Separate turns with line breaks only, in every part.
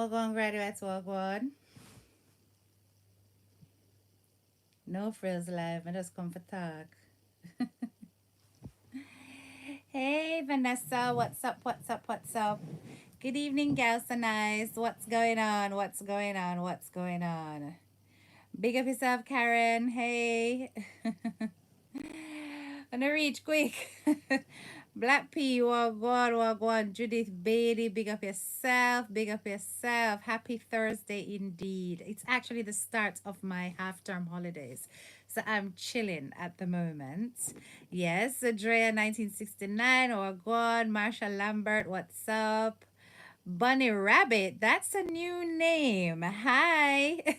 Walk on, graduates, walk on. No frills live. I just come for talk. Hey, Vanessa. What's up? What's up? What's up? Good evening, gals and nice. What's going on? What's going on? What's going on? Big up yourself, Karen. Hey. Wanna reach quick. Black P, wagwan. Judith Beatty, big up yourself. Big up yourself. Happy Thursday indeed. It's actually the start of my half-term holidays. So I'm chilling at the moment. Yes, Drea 1969, wagwan. Marsha Lambert, what's up? Bunny Rabbit, that's a new name. Hi.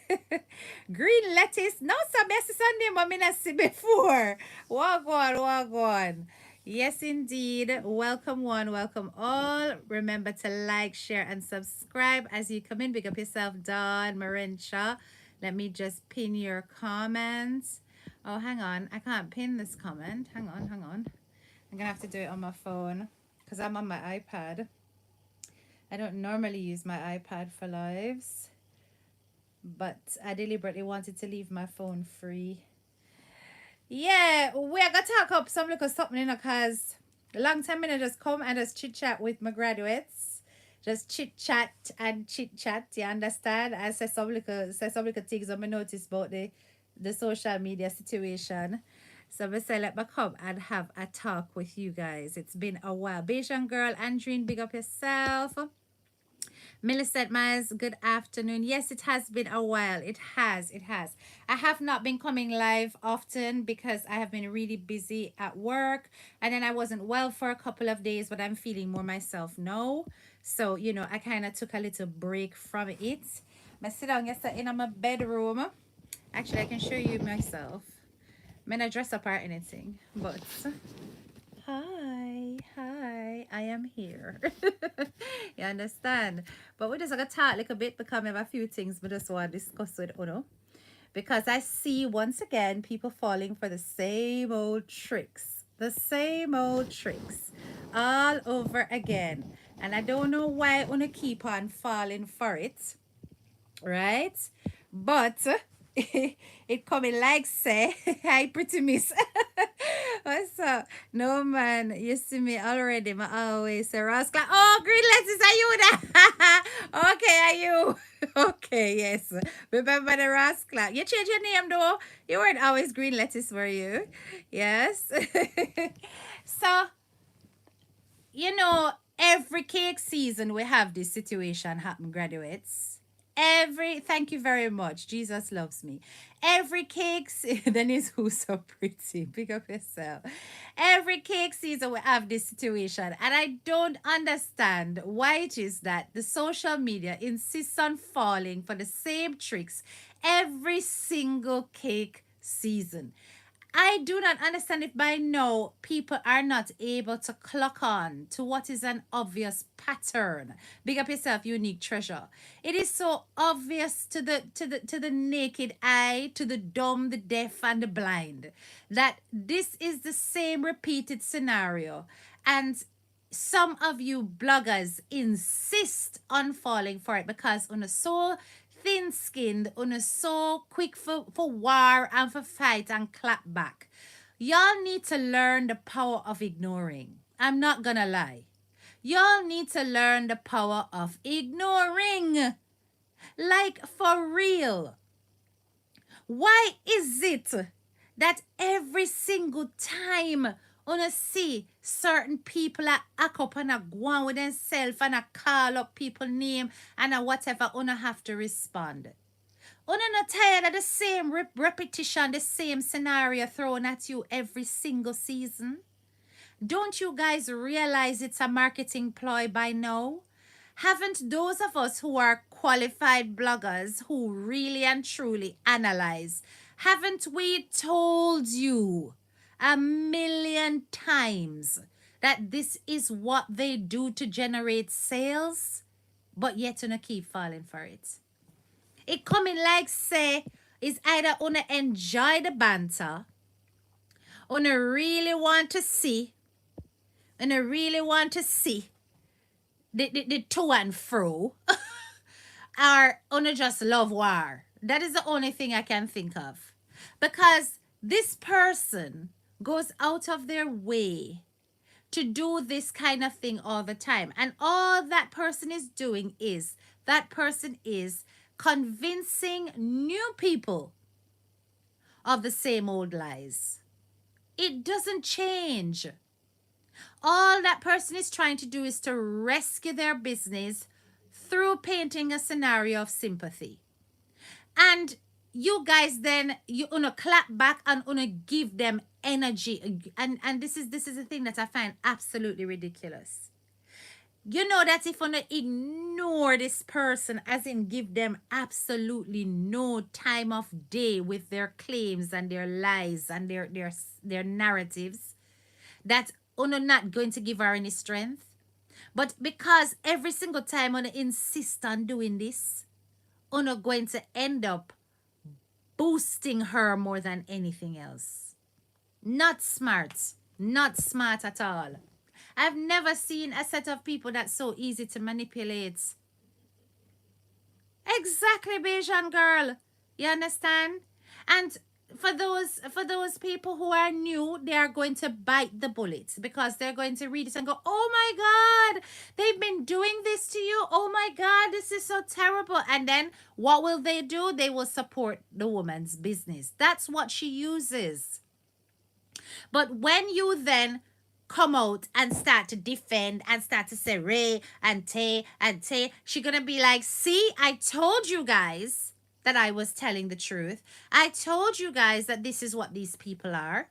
Green lettuce. No, sir, best Sunday, but I not see before. Wagwan, wagwan. Yes, indeed. Welcome one, welcome all. Remember to like, share, and subscribe as you come in. Big up yourself, Dawn, Marincha. Let me just pin your comments. Oh, hang on. I can't pin this comment. Hang on, hang on. I'm going to have to do it on my phone because I'm on my iPad. I don't normally use my iPad for lives, but I deliberately wanted to leave my phone free. Yeah, we are gonna talk up some little something, you know, cause a long time I just come and just chit chat with my graduates. Just chit chat and chit chat, you understand? I say some little things I notice about the social media situation. So I say let me come and have a talk with you guys. It's been a while. Bayesian girl, Andrine, big up yourself. Millicent Myers, good afternoon. Yes, it has been a while. It has. It has. I have not been coming live often because I have been really busy at work. And then I wasn't well for a couple of days, but I'm feeling more myself now. So, you know, I kind of took a little break from it. I sit down yesterday in my bedroom. Actually, I can show you myself. I'm not dress up or anything, but hi, I am here. You understand? But we just gonna talk a little bit because I have a few things we just want to discuss with Uno. Because I see once again people falling for the same old tricks. The same old tricks. All over again. And I don't know why Uno keep on falling for it. Right? But it coming like say, hi pretty miss. What's up? No man, you see me already. I always say Rascal. Oh, green lettuce, are you that? Okay, are you? Okay, yes. Remember the Rascal. You change your name though. You weren't always green lettuce, were you? Yes. So, you know, every cake season we have this situation happen, graduates. Thank you very much. Jesus loves me. Every cake then is who's so pretty. Pick up yourself. Every cake season we have this situation, and I don't understand why it is that the social media insists on falling for the same tricks every single cake season. I do not understand if by now people are not able to clock on to what is an obvious pattern. Big up yourself, unique treasure. It is so obvious to the naked eye, to the dumb, the deaf, and the blind, that this is the same repeated scenario. And some of you bloggers insist on falling for it because on a so thin-skinned, on a so quick for war and for fight and clap back. Y'all need to learn the power of ignoring. I'm not gonna lie. Y'all need to learn the power of ignoring. Like for real. Why is it that every single time una see certain people a act up and a go on with themselves and a call up people name and a whatever, una have to respond? Una not tired of the same repetition, the same scenario thrown at you every single season? Don't you guys realize it's a marketing ploy by now? Haven't those of us who are qualified bloggers who really and truly analyze, haven't we told you a million times that this is what they do to generate sales? But yet you keep falling for it. It coming like say, is either una enjoy the banter, una really want to see, the to and fro, or Una just love war. That is the only thing I can think of. Because this person goes out of their way to do this kind of thing all the time. And all that person is doing is that person is convincing new people of the same old lies. It doesn't change. All that person is trying to do is to rescue their business through painting a scenario of sympathy. And you guys then you wanna clap back and wanna give them energy. And this is the thing that I find absolutely ridiculous. You know that if you ignore this person, as in give them absolutely no time of day with their claims and their lies and their narratives, that you're not going to give her any strength. But because every single time you insist on doing this, you're going to end up boosting her more than anything else. Not smart. Not smart at all. I've never seen a set of people that's so easy to manipulate. Exactly, Bayesian girl. You understand? And for those people who are new, they are going to bite the bullet because they're going to read it and go, "Oh my God, they've been doing this to you. Oh my God, this is so terrible." And then what will they do? They will support the woman's business. That's what she uses. But when you then come out and start to defend and start to say Ray and Tay and Tay, she's gonna be like, "See, I told you guys that I was telling the truth. I told you guys that this is what these people are.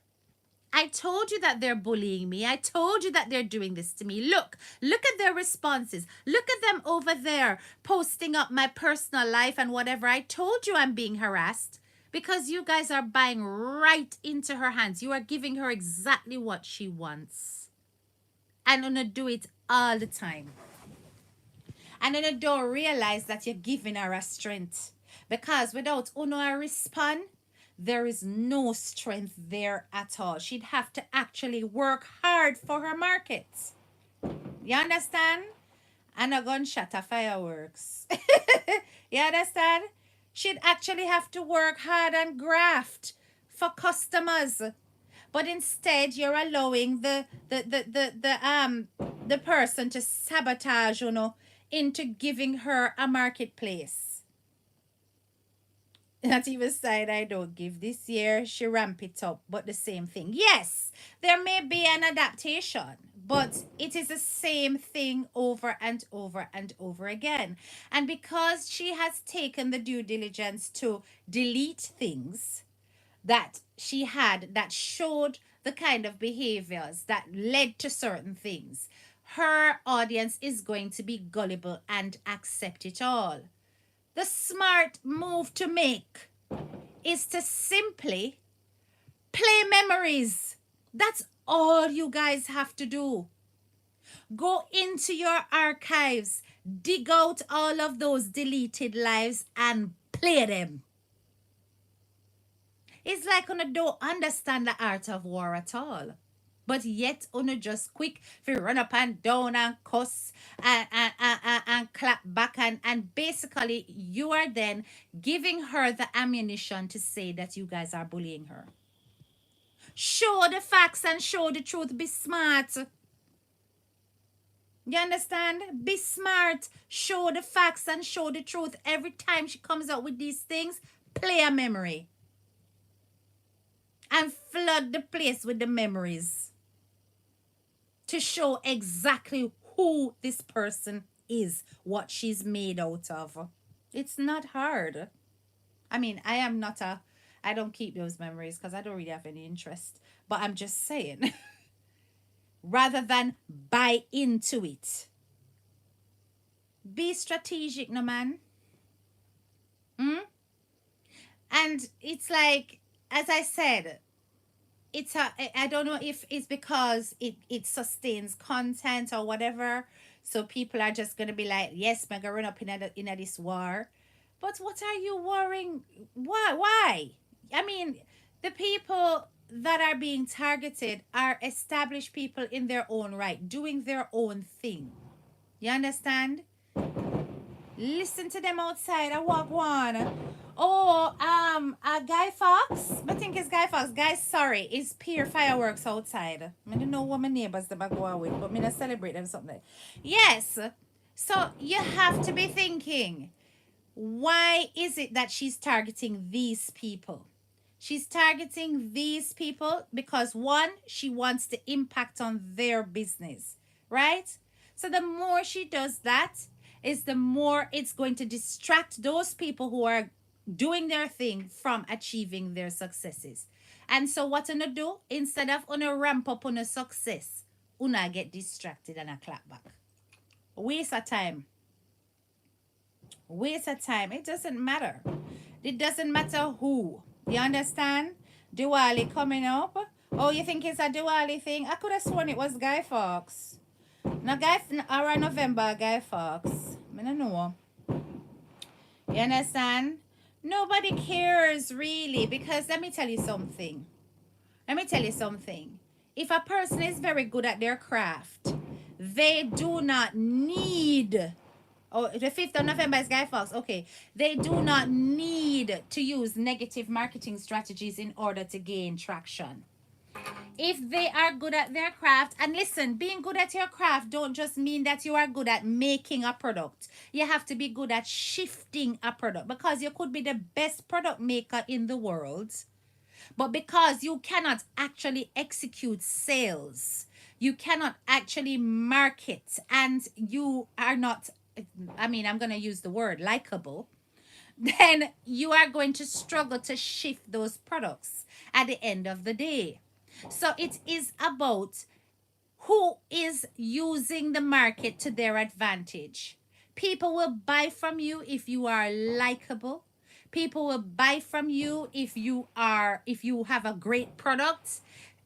I told you that they're bullying me. I told you that they're doing this to me. Look at their responses. Look at them over there posting up my personal life and whatever. I told you I'm being harassed." Because you guys are buying right into her hands. You are giving her exactly what she wants. And Una do it all the time. And Una don't realize that you're giving her a strength. Because without Una respond, there is no strength there at all. She'd have to actually work hard for her markets. You understand? And a gunshot of fireworks. You understand? She'd actually have to work hard and graft for customers. But instead, you're allowing the person to sabotage, into giving her a marketplace. Not even side I don't give. This year, she ramp it up, but the same thing. Yes, there may be an adaptation, but it is the same thing over and over and over again. And because she has taken the due diligence to delete things that she had that showed the kind of behaviors that led to certain things, her audience is going to be gullible and accept it all. The smart move to make is to simply play memories. That's all you guys have to do. Go into your archives, dig out all of those deleted lives and play them. It's like Una don't understand the art of war at all. But yet Una just quick for run up and down and cuss and clap back and basically you are then giving her the ammunition to say that you guys are bullying her. Show the facts and show the truth. Be smart. You understand? Be smart. Show the facts and show the truth. Every time she comes out with these things, play a memory. And flood the place with the memories. To show exactly who this person is, what she's made out of. It's not hard. I mean, I don't keep those memories because I don't really have any interest. But I'm just saying, rather than buy into it, be strategic, no man. And it's like, as I said, I don't know if it's because it sustains content or whatever. So people are just gonna be like, yes, I'm gonna run up in this war. But what are you worrying? Why? I mean, the people that are being targeted are established people in their own right, doing their own thing. You understand? Listen to them outside. I walk one. Oh, Guy Fox. I think it's Guy Fox. Guy, sorry, it's Pier Fireworks outside. I don't know what my neighbors that I go out with, but me not celebrate them something. Yes. So you have to be thinking, why is it that she's targeting these people? She's targeting these people because one, she wants to impact on their business, right? So the more she does that, is the more it's going to distract those people who are doing their thing from achieving their successes. And so what una do? Instead of una ramp up on a success, una get distracted and a clap back. Waste of time. Waste of time. It doesn't matter. It doesn't matter who. You understand? Diwali coming up. Oh, you think it's a Diwali thing? I could have sworn it was Guy Fawkes. No, around November, Guy Fawkes. I don't know. You understand? Nobody cares really, because let me tell you something. Let me tell you something. If a person is very good at their craft, they do not need. Oh, the 5th of November is Guy Fawkes. Okay. They do not need to use negative marketing strategies in order to gain traction. If they are good at their craft, and listen, being good at your craft don't just mean that you are good at making a product. You have to be good at shifting a product, because you could be the best product maker in the world, but because you cannot actually execute sales, you cannot actually market, and you are not, I mean, I'm going to use the word likable, then you are going to struggle to shift those products at the end of the day. So it is about who is using the market to their advantage. People will buy from you if you are likable. People will buy from you if you have a great product,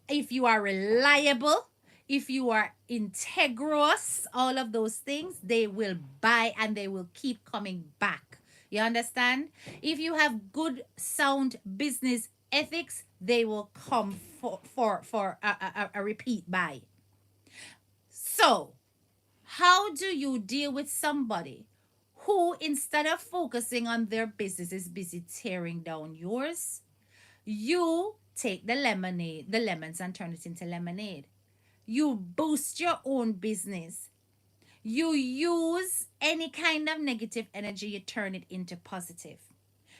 if you are reliable, if you are integrous, all of those things, they will buy and they will keep coming back. You understand? If you have good sound business ethics, they will come for a repeat buy. So, how do you deal with somebody who, instead of focusing on their business, is busy tearing down yours? You take the lemons and turn it into lemonade. You boost your own business. You use any kind of negative energy, you turn it into positive.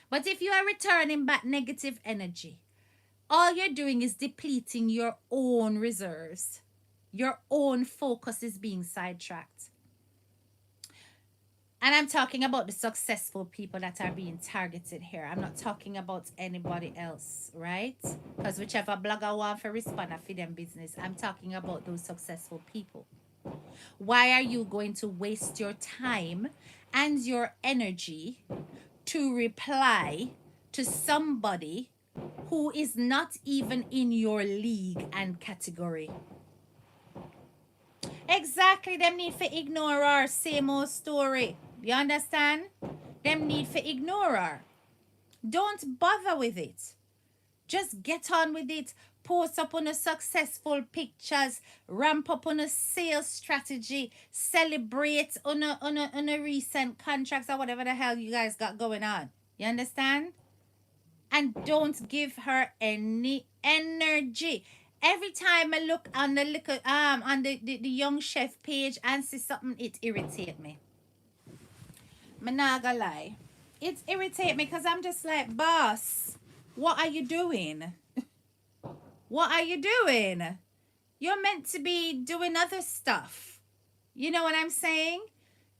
But if you are returning back negative energy, all you're doing is depleting your own reserves. Your own focus is being sidetracked. And I'm talking about the successful people that are being targeted here. I'm not talking about anybody else, right? Because whichever blogger want to respond for them business, I'm talking about those successful people. Why are you going to waste your time and your energy to reply to somebody who is not even in your league and category? Exactly, them need to ignore our same old story. You understand? Them need to ignore her. Don't bother with it. Just get on with it. Post up on a successful pictures. Ramp up on a sales strategy. Celebrate on a recent contracts or whatever the hell you guys got going on. You understand? And don't give her any energy. Every time I look on the little on the young chef page and see something, it irritates me. I'm not gonna lie. It irritates me because I'm just like, boss, what are you doing? What are you doing? You're meant to be doing other stuff. You know what I'm saying?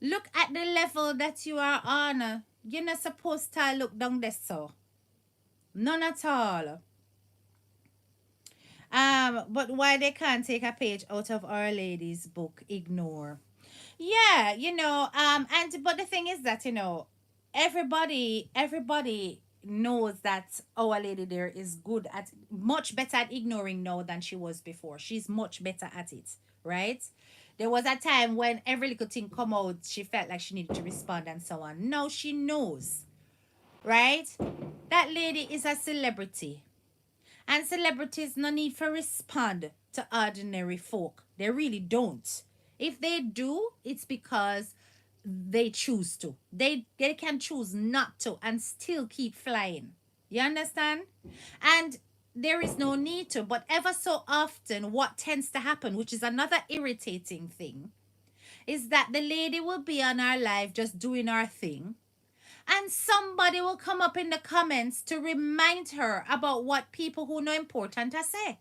Look at the level that you are on. You're not supposed to look down there, so. None at all. But why they can't take a page out of Our Lady's book, ignore. Yeah, but the thing is that, everybody knows that Our Lady there is good at, much better at ignoring now than she was before. She's much better at it, right? There was a time when every little thing come out, she felt like she needed to respond and so on. Now she knows, right? That lady is a celebrity. And celebrities no need for respond to ordinary folk. They really don't. If they do, it's because they choose to. They can choose not to and still keep flying. You understand? And there is no need to, but ever so often what tends to happen, which is another irritating thing, is that the lady will be on our live just doing our thing, and somebody will come up in the comments to remind her about what people who know important are say.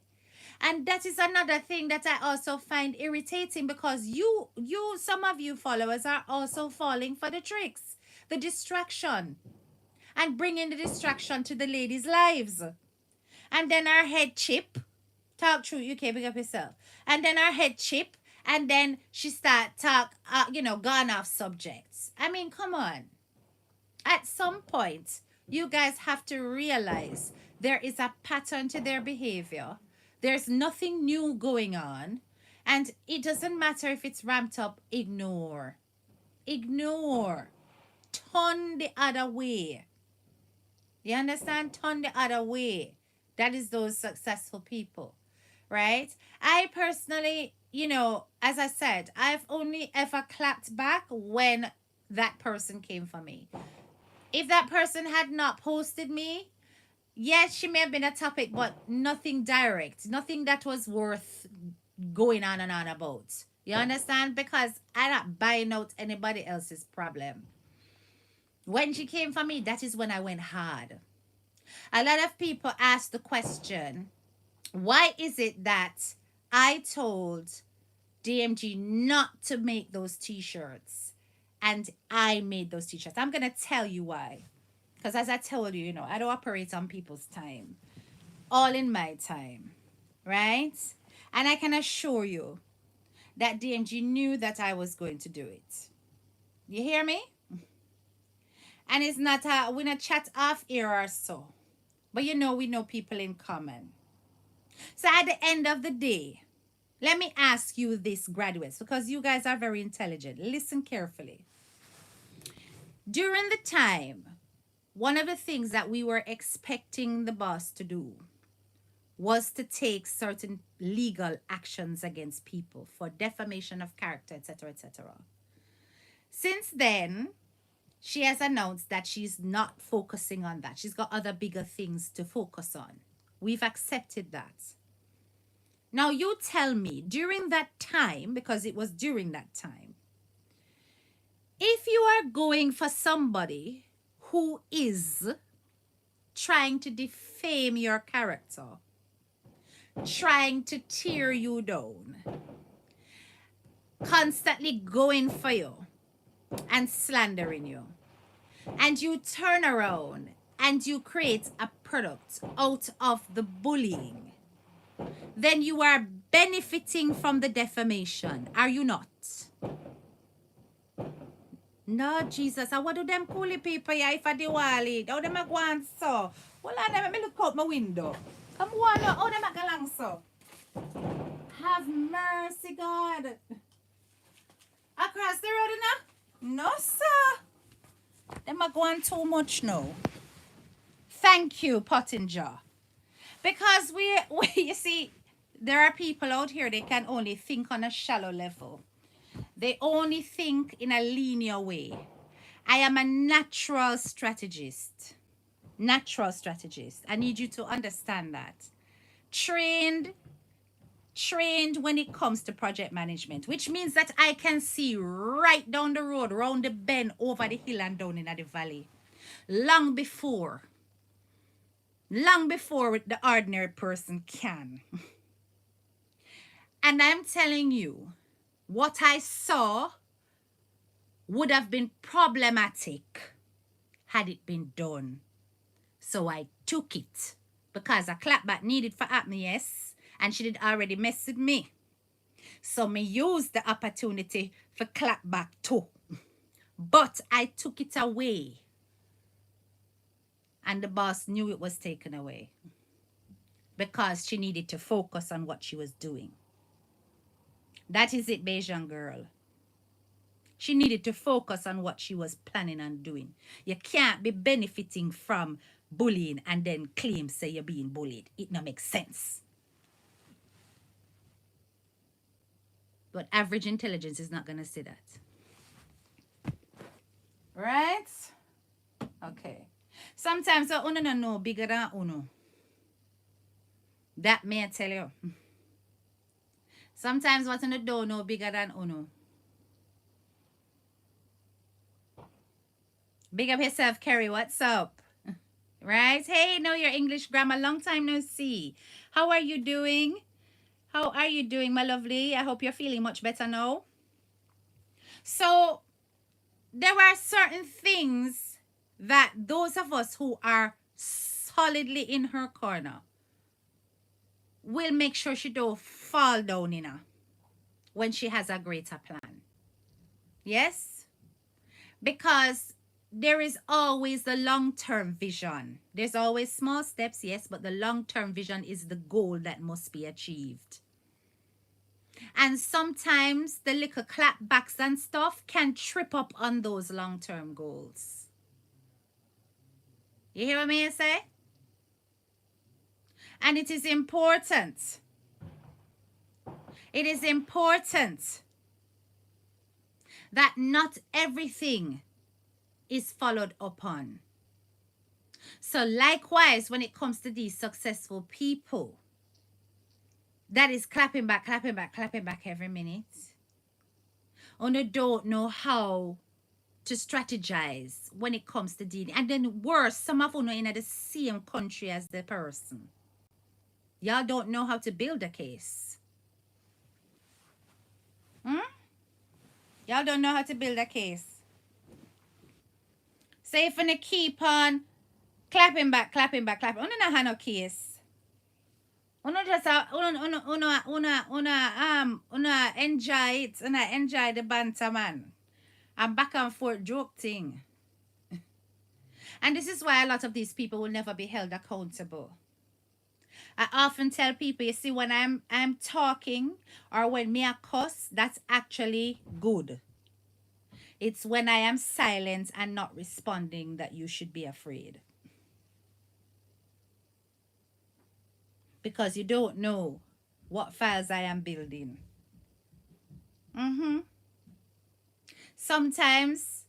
And that is another thing that I also find irritating, because some of you followers are also falling for the tricks, the distraction, and bringing the distraction to the ladies' lives. And then our head chip, talk through UK, big up yourself. And then our head chip, and then she start talk, gone off subjects. I mean, come on. At some point, you guys have to realize there is a pattern to their behavior. There's nothing new going on. And it doesn't matter if it's ramped up, ignore. Ignore. Turn the other way. You understand? Turn the other way. That is those successful people, right? I personally, as I said, I've only ever clapped back when that person came for me. If that person had not posted me, yes, she may have been a topic, but nothing direct, nothing that was worth going on and on about. You understand? Because I'm not buying out anybody else's problem. When she came for me, that is when I went hard. A lot of people ask the question, why is it that I told DMG not to make those t-shirts and I made those t-shirts? I'm going to tell you why. Because as I told you, I don't operate on people's time. All in my time. Right? And I can assure you that DMG knew that I was going to do it. You hear me? And it's not we're not chat off air or so. But we know people in common. So at the end of the day, let me ask you this, graduates, because you guys are very intelligent. Listen carefully. During the time, one of the things that we were expecting the boss to do was to take certain legal actions against people for defamation of character, etc., etc. Since then, she has announced that she's not focusing on that. She's got other bigger things to focus on. We've accepted that. Now you tell me, during that time, because it was during that time, if you are going for somebody who is trying to defame your character, trying to tear you down, constantly going for you and slandering you, and you turn around and you create a product out of the bullying, then you are benefiting from the defamation, are you not? No, Jesus, I want to them coolie people here if I Diwali. How them a go on so? Well, let me look out my window. Come on, how them a go along so? Have mercy, God. Across the road now? No, sir. Them a go on too much now. Thank you, Pottinger. Because we you see, there are people out here, they can only think on a shallow level. They only think in a linear way. I am a natural strategist. Natural strategist. I need you to understand that. Trained when it comes to project management, which means that I can see right down the road, round the bend, over the hill and down in the valley. Long before the ordinary person can. And I'm telling you, what I saw would have been problematic had it been done. So I took it because a clapback needed for happen, yes, and she did already mess with me. So me used the opportunity for clapback too. But I took it away. And the boss knew it was taken away because she needed to focus on what she was doing. That is it, Bajan girl. She needed to focus on what she was planning on doing. You can't be benefiting from bullying and then claim say you're being bullied. It don't make sense. But average intelligence is not going to say that. Right? Okay. Sometimes uno no know bigger than uno. That may I tell you. Sometimes what uno don't know bigger than uno. Big up yourself, Kerry. What's up? Right? Hey, know your English grammar. Long time no see. How are you doing? How are you doing, my lovely? I hope you're feeling much better now. So, there are certain things that those of us who are solidly in her corner will make sure she don't fall down in her when she has a greater plan. Yes? Because there is always the long-term vision. There's always small steps, yes, but the long-term vision is the goal that must be achieved. And sometimes the little clapbacks and stuff can trip up on those long-term goals. You hear what I say? And it is important. It is important that not everything is followed upon. So likewise, when it comes to these successful people, that is clapping back every minute. Or don't know how to strategize when it comes to dealing. And then worse, some of you in the same country as the person. Y'all don't know how to build a case. Y'all don't know how to build a case. So if you keep on clapping back. You don't have no case. You just enjoy it. You enjoy the banter, man. And back and forth joke thing. And this is why a lot of these people will never be held accountable. I often tell people, you see, when I'm talking or when me a cuss, that's actually good. It's when I am silent and not responding that you should be afraid. Because you don't know what files I am building. Sometimes,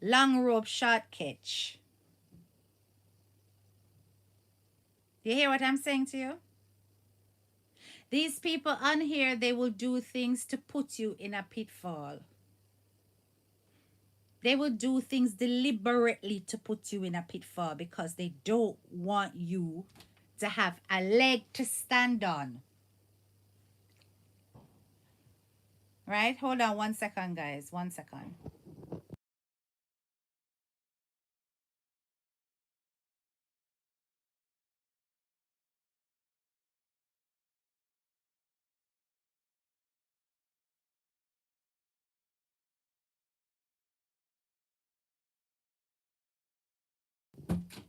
long rope, short catch. You hear what I'm saying to you? These people on here, they will do things to put you in a pitfall. They will do things deliberately to put you in a pitfall because they don't want you to have a leg to stand on. Right? Hold on 1 second, guys. 1 second.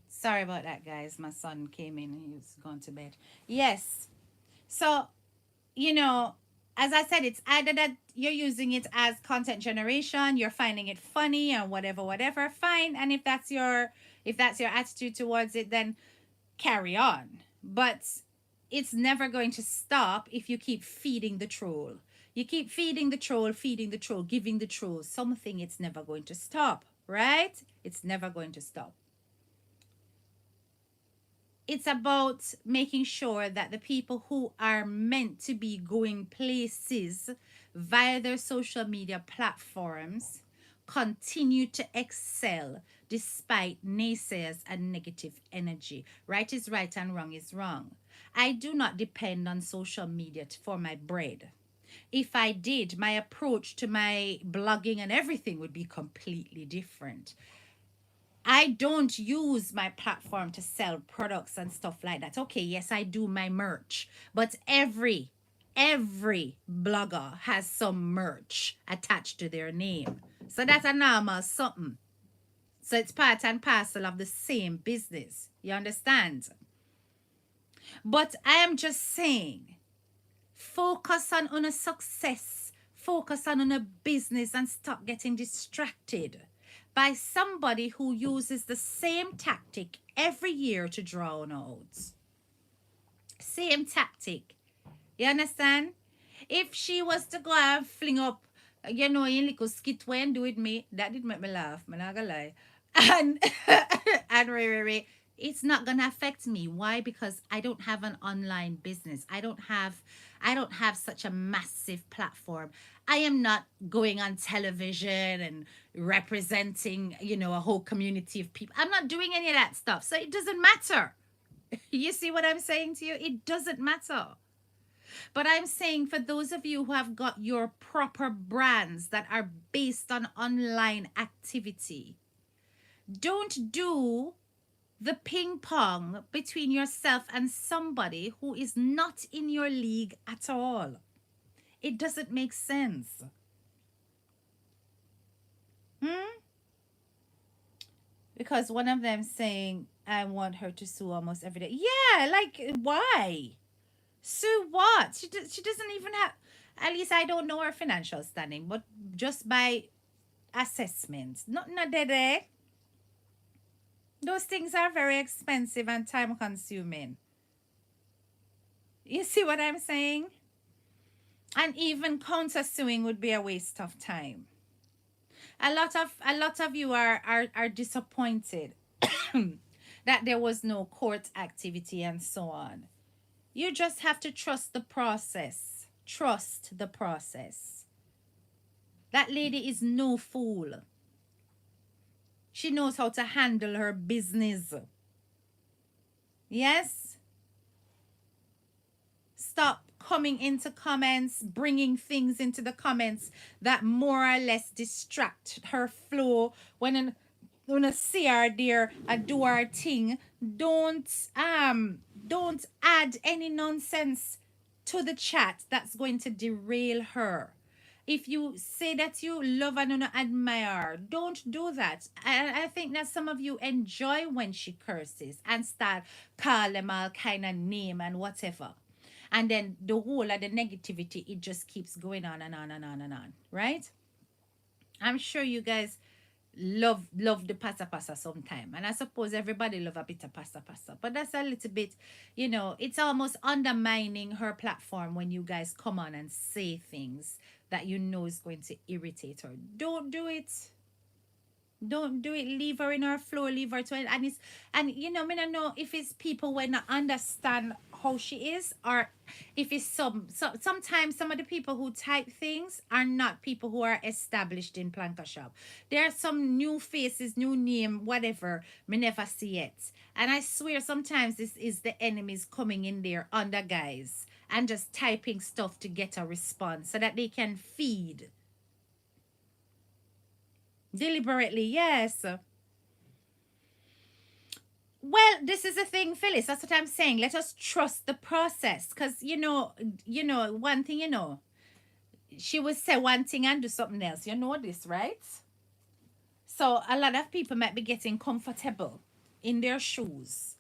Sorry about that, guys. My son came in and he was gone to bed. Yes. So, you know, as I said, it's either that you're using it as content generation, you're finding it funny or whatever, fine. And if that's your attitude towards it, then carry on. But it's never going to stop if you keep feeding the troll. You keep feeding the troll, giving the troll something, it's never going to stop, right? It's never going to stop. It's about making sure that the people who are meant to be going places via their social media platforms continue to excel despite naysayers and negative energy. Right is right and wrong is wrong. I do not depend on social media for my bread. If I did, my approach to my blogging and everything would be completely different. I don't use my platform to sell products and stuff like that. Okay, yes, I do my merch, but every blogger has some merch attached to their name. So that's a normal something. So it's part and parcel of the same business. You understand? But I am just saying, focus on a success, focus on a business and stop getting distracted by somebody who uses the same tactic every year to drown out. Same tactic. You understand? If she was to go and fling up You know, you little skit when do with me, that did make me laugh, I'm not gonna lie. And and Ray, it's not gonna affect me. Why? Because I don't have an online business. I don't have such a massive platform. I am not going on television and representing, a whole community of people. I'm not doing any of that stuff. So it doesn't matter. You see what I'm saying to you? It doesn't matter. But I'm saying for those of you who have got your proper brands that are based on online activity, don't do the ping pong between yourself and somebody who is not in your league at all. It doesn't make sense. Hmm? Because one of them saying, I want her to sue almost every day. Yeah, like, why? Sue what? She doesn't even have, at least I don't know her financial standing, but just by assessments. Not that those things are very expensive and time consuming. You see what I'm saying? And even countersuing would be a waste of time. A lot of you are disappointed that there was no court activity and so on. You just have to trust the process. Trust the process. That lady is no fool. She knows how to handle her business. Yes? Stop coming into comments, bringing things into the comments that more or less distract her flow. When I see her there, I do her thing. Don't add any nonsense to the chat that's going to derail her. If you say that you love and admire, don't do that. I think that some of you enjoy when she curses and start call them all kind of name and whatever. And then the whole of the negativity, it just keeps going on and on and on and on, right? I'm sure you guys love the pasta pasta sometime, and I suppose everybody love a bit of pasta pasta, but that's a little bit, it's almost undermining her platform when you guys come on and say things that you know is going to irritate her. Don't do it. Don't do it. Leave her in her flow. Leave her to it. And me not know if it's people when not understand how she is, or if it's sometimes some of the people who type things are not people who are established in Planka Shop. There are some new faces, new name, whatever. Me never see it. And I swear sometimes this is the enemies coming in there under guys and just typing stuff to get a response so that they can feed deliberately. Yes. Well, this is the thing, Phyllis. That's what I'm saying. Let us trust the process, because one thing. She would say one thing and do something else. You know this, right? So a lot of people might be getting comfortable in their shoes,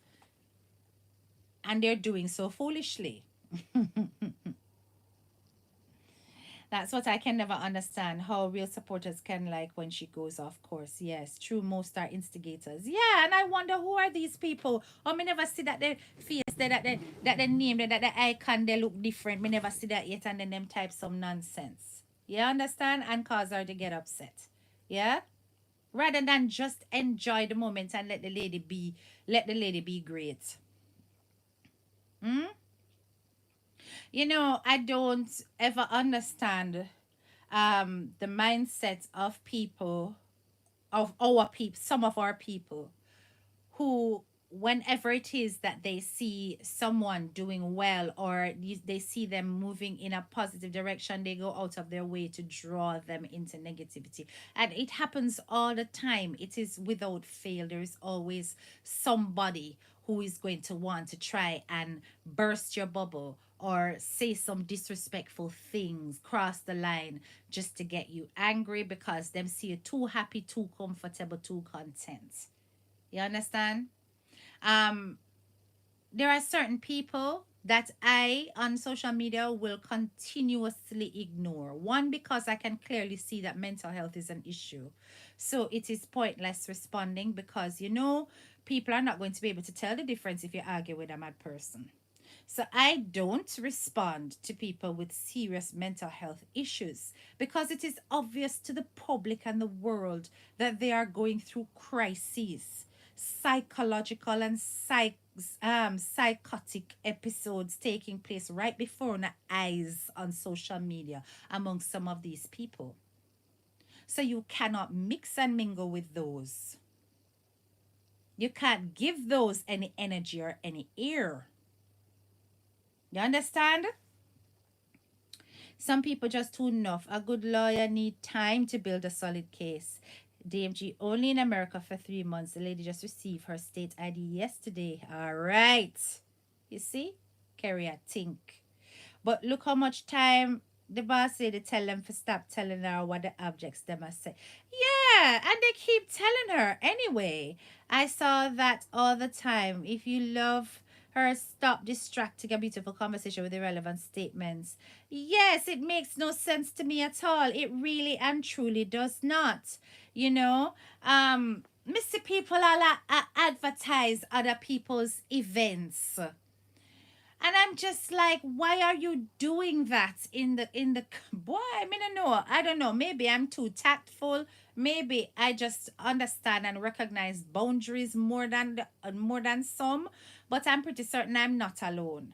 and they're doing so foolishly. That's what I can never understand. How real supporters can like when she goes off course. Yes, true. Most are instigators. Yeah, and I wonder who are these people. Or me never see that their face, that the name, that the icon, they look different. Me never see that yet, and then them type some nonsense. You understand? And cause her to get upset. Yeah. Rather than just enjoy the moment and let the lady be great. Hmm? I don't ever understand the mindset of people, of our people, some of our people, who, whenever it is that they see someone doing well, or they see them moving in a positive direction, they go out of their way to draw them into negativity. And it happens all the time. It is without fail. There is always somebody who is going to want to try and burst your bubble or say some disrespectful things, cross the line, just to get you angry because them see you too happy, too comfortable, too content. You understand? Um, there are certain people that I on social media will continuously ignore. One, because I can clearly see that mental health is an issue. So it is pointless responding, because people are not going to be able to tell the difference if you argue with a mad person. So I don't respond to people with serious mental health issues because it is obvious to the public and the world that they are going through crises, psychological and psychotic episodes taking place right before our eyes on social media among some of these people. So you cannot mix and mingle with those. You can't give those any energy or any ear. You understand? Some people just too enough. A good lawyer need time to build a solid case. DMG only in America for 3 months. The lady just received her state ID yesterday. All right. You see? Carry a tink. But look how much time the boss lady tell them to stop telling her what the objects they must say. Yeah, and they keep telling her anyway. I saw that all the time. If you love her, stop distracting a beautiful conversation with irrelevant statements. Yes, it makes no sense to me at all. It really and truly does not. You know, Mr. People are advertise other people's events. And I'm just like, why are you doing that in the boy? I mean, I don't know. Maybe I'm too tactful. Maybe I just understand and recognize boundaries more than some. But I'm pretty certain I'm not alone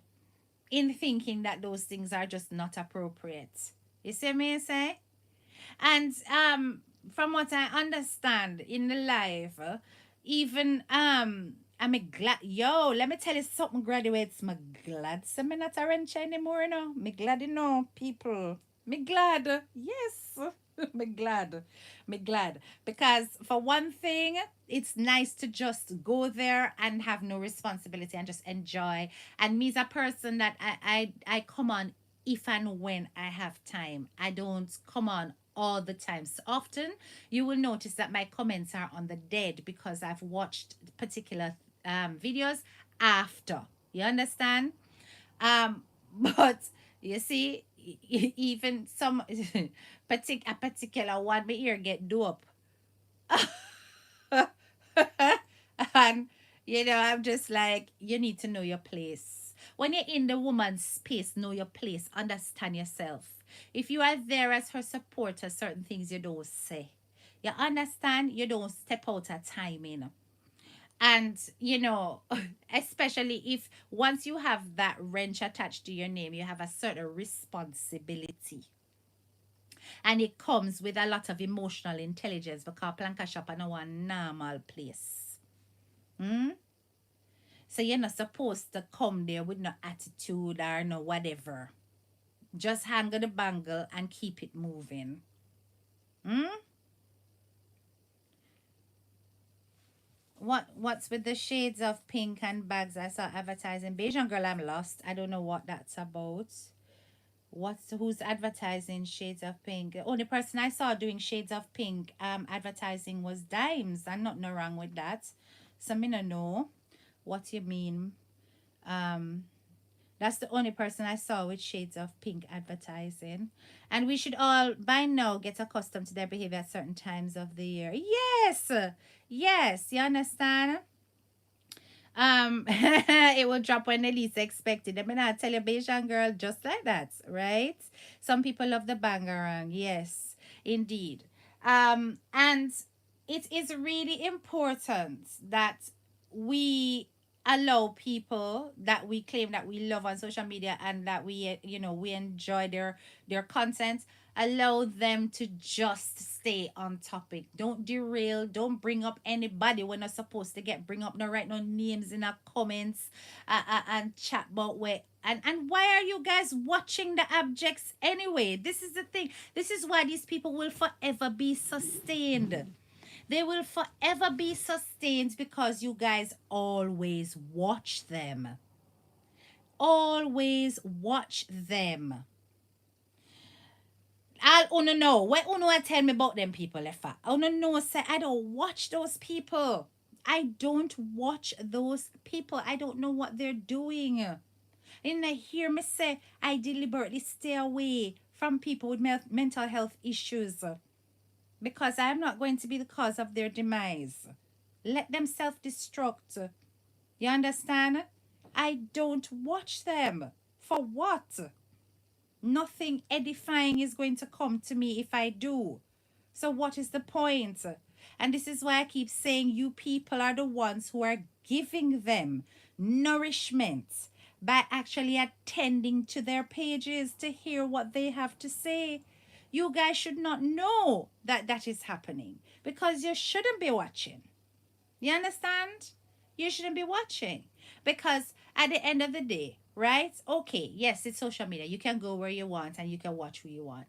in thinking that those things are just not appropriate. You see me say? And from what I understand in the life, even I'm a glad let me tell you something, graduates. Me glad so me not a wrench anymore, you know. Me glad, you know, people. Me glad. Yes. Me glad. Me glad. Because for one thing, it's nice to just go there and have no responsibility and just enjoy. And me as a person that I come on if and when I have time. I don't come on all the time. So often you will notice that my comments are on the dead because I've watched particular videos after. You understand? Um, but you see, even some a particular one, my ear get dope. And I'm just like, you need to know your place. When you're in the woman's space, know your place, understand yourself. If you are there as her supporter, certain things you don't say. You understand? You don't step out of timing. And especially if once you have that wrench attached to your name, you have a certain responsibility, and it comes with a lot of emotional intelligence because Planka Shop is not one normal place. So you're not supposed to come there with no attitude or no whatever. Just hang the bangle and keep it moving. What's with the shades of pink and bags? I saw advertising. Beijing girl, I'm lost. I don't know what that's about. Who's advertising shades of pink? The only person I saw doing shades of pink advertising was Dimes. I'm not no wrong with that. So me no know what you mean. That's the only person I saw with shades of pink advertising. And we should all, by now, get accustomed to their behavior at certain times of the year. Yes! Yes, you understand? It will drop when the least expected. I mean, I tell you, Bayesian girl, just like that, right? Some people love the bangarang. Yes, indeed. And it is really important that we allow people that we claim that we love on social media and that we enjoy their content, allow them to just stay on topic. Don't derail, don't bring up anybody we're not supposed to bring up, no write no names in our comments, and chat about where. And why are you guys watching the abjects anyway? This is the thing. This is why these people will forever be sustained. They will forever be sustained because you guys always watch them. Always watch them. I'll wanna know. What wanna tell me about them people, Lefa? I wanna know, say I don't watch those people. I don't watch those people. I don't know what they're doing. And I hear me say I deliberately stay away from people with mental health issues because I'm not going to be the cause of their demise. Let them self-destruct. You understand? I don't watch them. For what? Nothing edifying is going to come to me if I do. So, what is the point? And this is why I keep saying you people are the ones who are giving them nourishment by actually attending to their pages to hear what they have to say. You guys should not know that that is happening because you shouldn't be watching. You understand? You shouldn't be watching because at the end of the day, right? Okay, yes, it's social media. You can go where you want and you can watch who you want.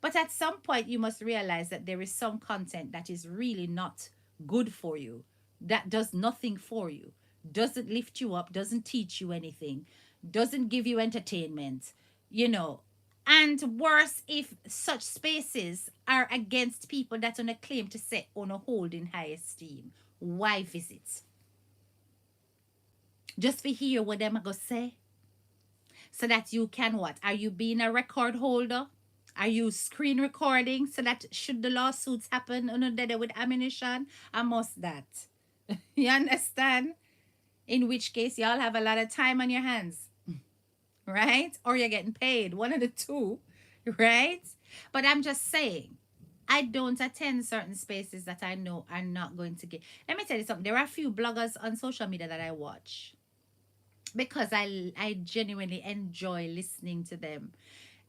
But at some point, you must realize that there is some content that is really not good for you, that does nothing for you, doesn't lift you up, doesn't teach you anything, doesn't give you entertainment, you know. And worse, if such spaces are against people that on a claim to set on a hold in high esteem, why visit? Just to hear what them are going to say? So that you can what? Are you being a record holder? Are you screen recording so that should the lawsuits happen with ammunition? I must that. You understand? In which case, y'all have a lot of time on your hands, right? Or you're getting paid, one of the two, right? But I'm just saying, I don't attend certain spaces that I know are not going to get. Let me tell you something. There are a few bloggers on social media that I watch because I genuinely enjoy listening to them.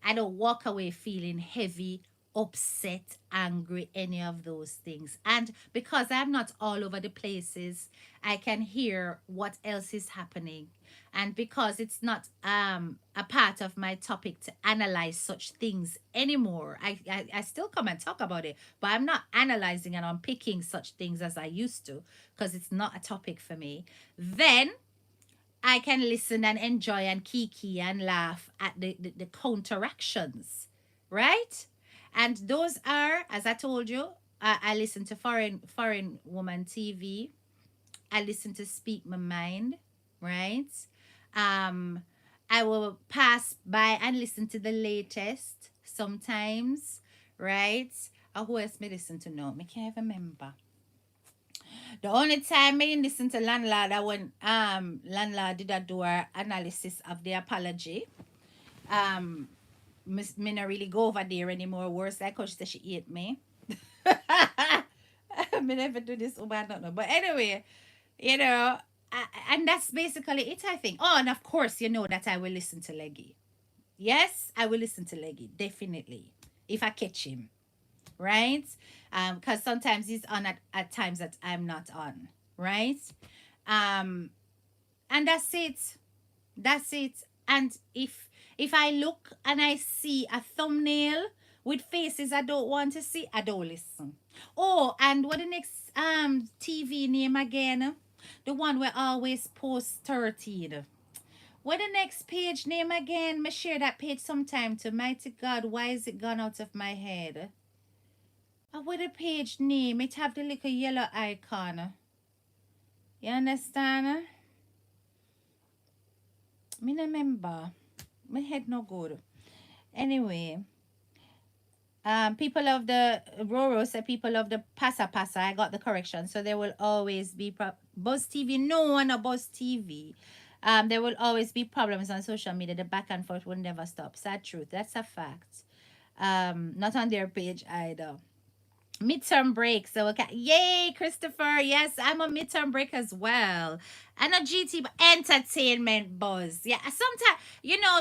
I don't walk away feeling heavy, upset, angry, any of those things. And because I'm not all over the places, I can hear what else is happening. And because it's not a part of my topic to analyze such things anymore, I still come and talk about it, but I'm not analyzing and unpicking such things as I used to because it's not a topic for me. Then I can listen and enjoy and kiki and laugh at the counteractions, right? And those are, as I told you, I listen to foreign woman TV. I listen to Speak My Mind, right? Um, I will pass by and listen to the latest sometimes, right? Who else may listen to now? I can't even remember. The only time I listen to Landlord when Landlord did a do her analysis of the apology. Um me not really go over there anymore. Worse like how she said she ate me. Me never do this I don't know. But anyway, you know, and that's basically it, I think. Oh, and of course, you know that I will listen to Leggy. Yes, I will listen to Leggy, definitely. If I catch him, right? Because sometimes he's on at times that I'm not on, right? Um, and that's it. That's it. And if I look and I see a thumbnail with faces I don't want to see, I don't listen. Oh, and what the next TV name again? The one where I always post 13. What the next page name again? Me share that page sometime to mighty God. Why is it gone out of my head? What the page name? It have the little yellow icon. You understand? Me no remember. My head no good. Anyway, people of the Roro said people of the Pasa Pasa. I got the correction. So there will always be Buzz TV. No one a Buzz TV. There will always be problems on social media. The back and forth will never stop. Sad truth. That's a fact. Not on their page either. Midterm break. So okay. Yay, Christopher. Yes, I'm on midterm break as well. And a GT entertainment buzz. Yeah, sometimes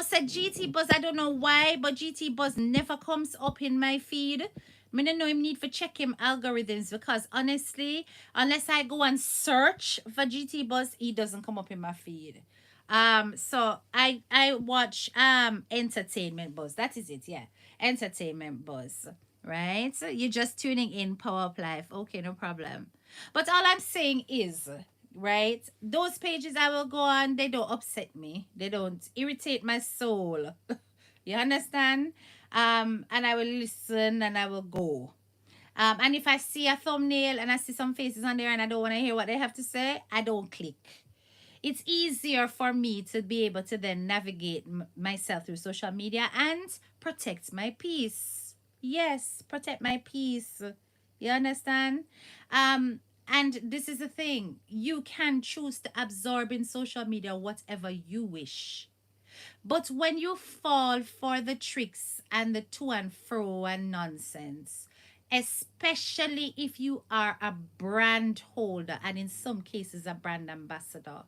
said GT buzz. I don't know why, but GT buzz never comes up in my feed. I don't know him need for check him algorithms because honestly, unless I go and search for GT buzz, he doesn't come up in my feed. So I watch entertainment buzz. That is it, yeah. Entertainment buzz. Right? So you're just tuning in Power Up Life. Okay, no problem. But all I'm saying is, right, those pages I will go on, they don't upset me. They don't irritate my soul. You understand? And I will listen and I will go. And if I see a thumbnail and I see some faces on there and I don't want to hear what they have to say, I don't click. It's easier for me to be able to then navigate myself through social media and protect my peace. Yes, protect my peace. You understand? And this is the thing, you can choose to absorb in social media whatever you wish. But when you fall for the tricks and the to and fro and nonsense, especially if you are a brand holder and in some cases a brand ambassador,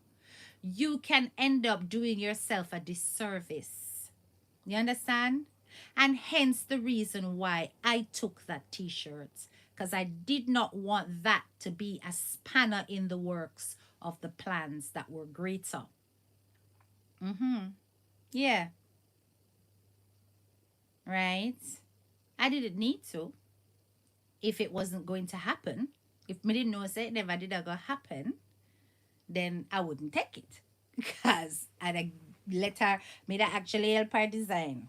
you can end up doing yourself a disservice. You understand? And hence the reason why I took that t shirt, because I did not want that to be a spanner in the works of the plans that were greater. Yeah, right? I didn't need to if it wasn't going to happen. If me didn't know say it never did go happen, then I wouldn't take it. Because I'd let her, me that actually help her design.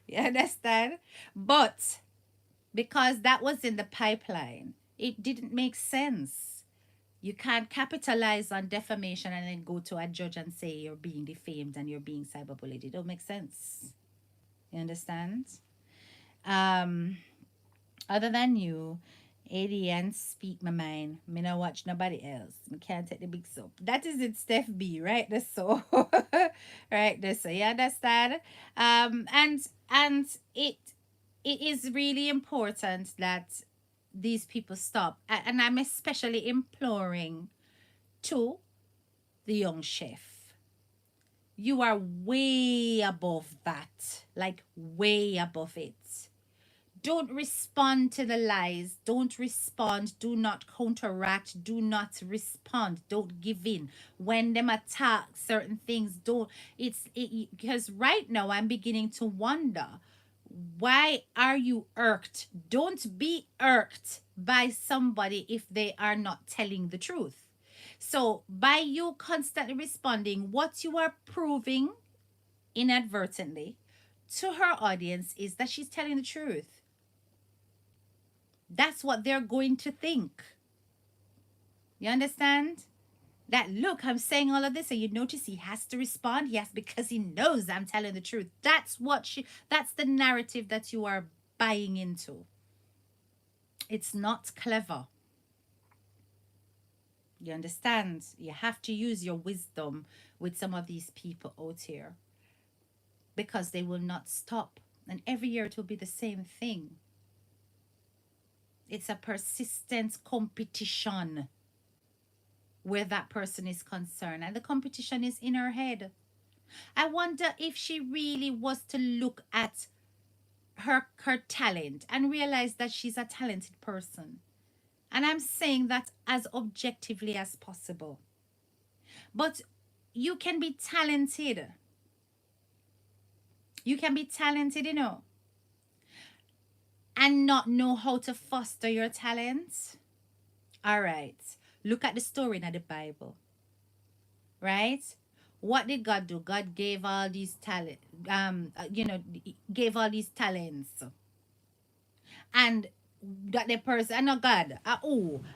You understand? But because that was in the pipeline, it didn't make sense. You can't capitalize on defamation and then go to a judge and say you're being defamed and you're being cyberbullied. It don't make sense. You understand? Um, Other than you, ADN speak my mind. Me not watch nobody else. Me can't take the big soap. That is it, Steph B, right? The so right the so you understand? And it is really important that these people stop. And I'm especially imploring to the young chef. You are way above that. Like way above it. Don't respond to the lies. Don't respond. Do not counteract. Do not respond. Don't give in when them attack certain things. Don't. Because right now I'm beginning to wonder, why are you irked? Don't be irked by somebody if they are not telling the truth. So by you constantly responding, what you are proving inadvertently to her audience is that she's telling the truth. That's what they're going to think. You understand? That look, I'm saying all of this, and you notice he has to respond. Yes, because he knows I'm telling the truth. That's the narrative that you are buying into. It's not clever. You understand? You have to use your wisdom with some of these people out here, because they will not stop. And every year it will be the same thing. It's a persistent competition where that person is concerned, and the competition is in her head. I wonder if she really was to look at her talent and realize that she's a talented person. And I'm saying that as objectively as possible. But you can be talented. You can be talented, and not know how to foster your talents. All right. Look at the story in the Bible. Right? What did God do? God gave all these talent, gave all these talents. And that the person, not God,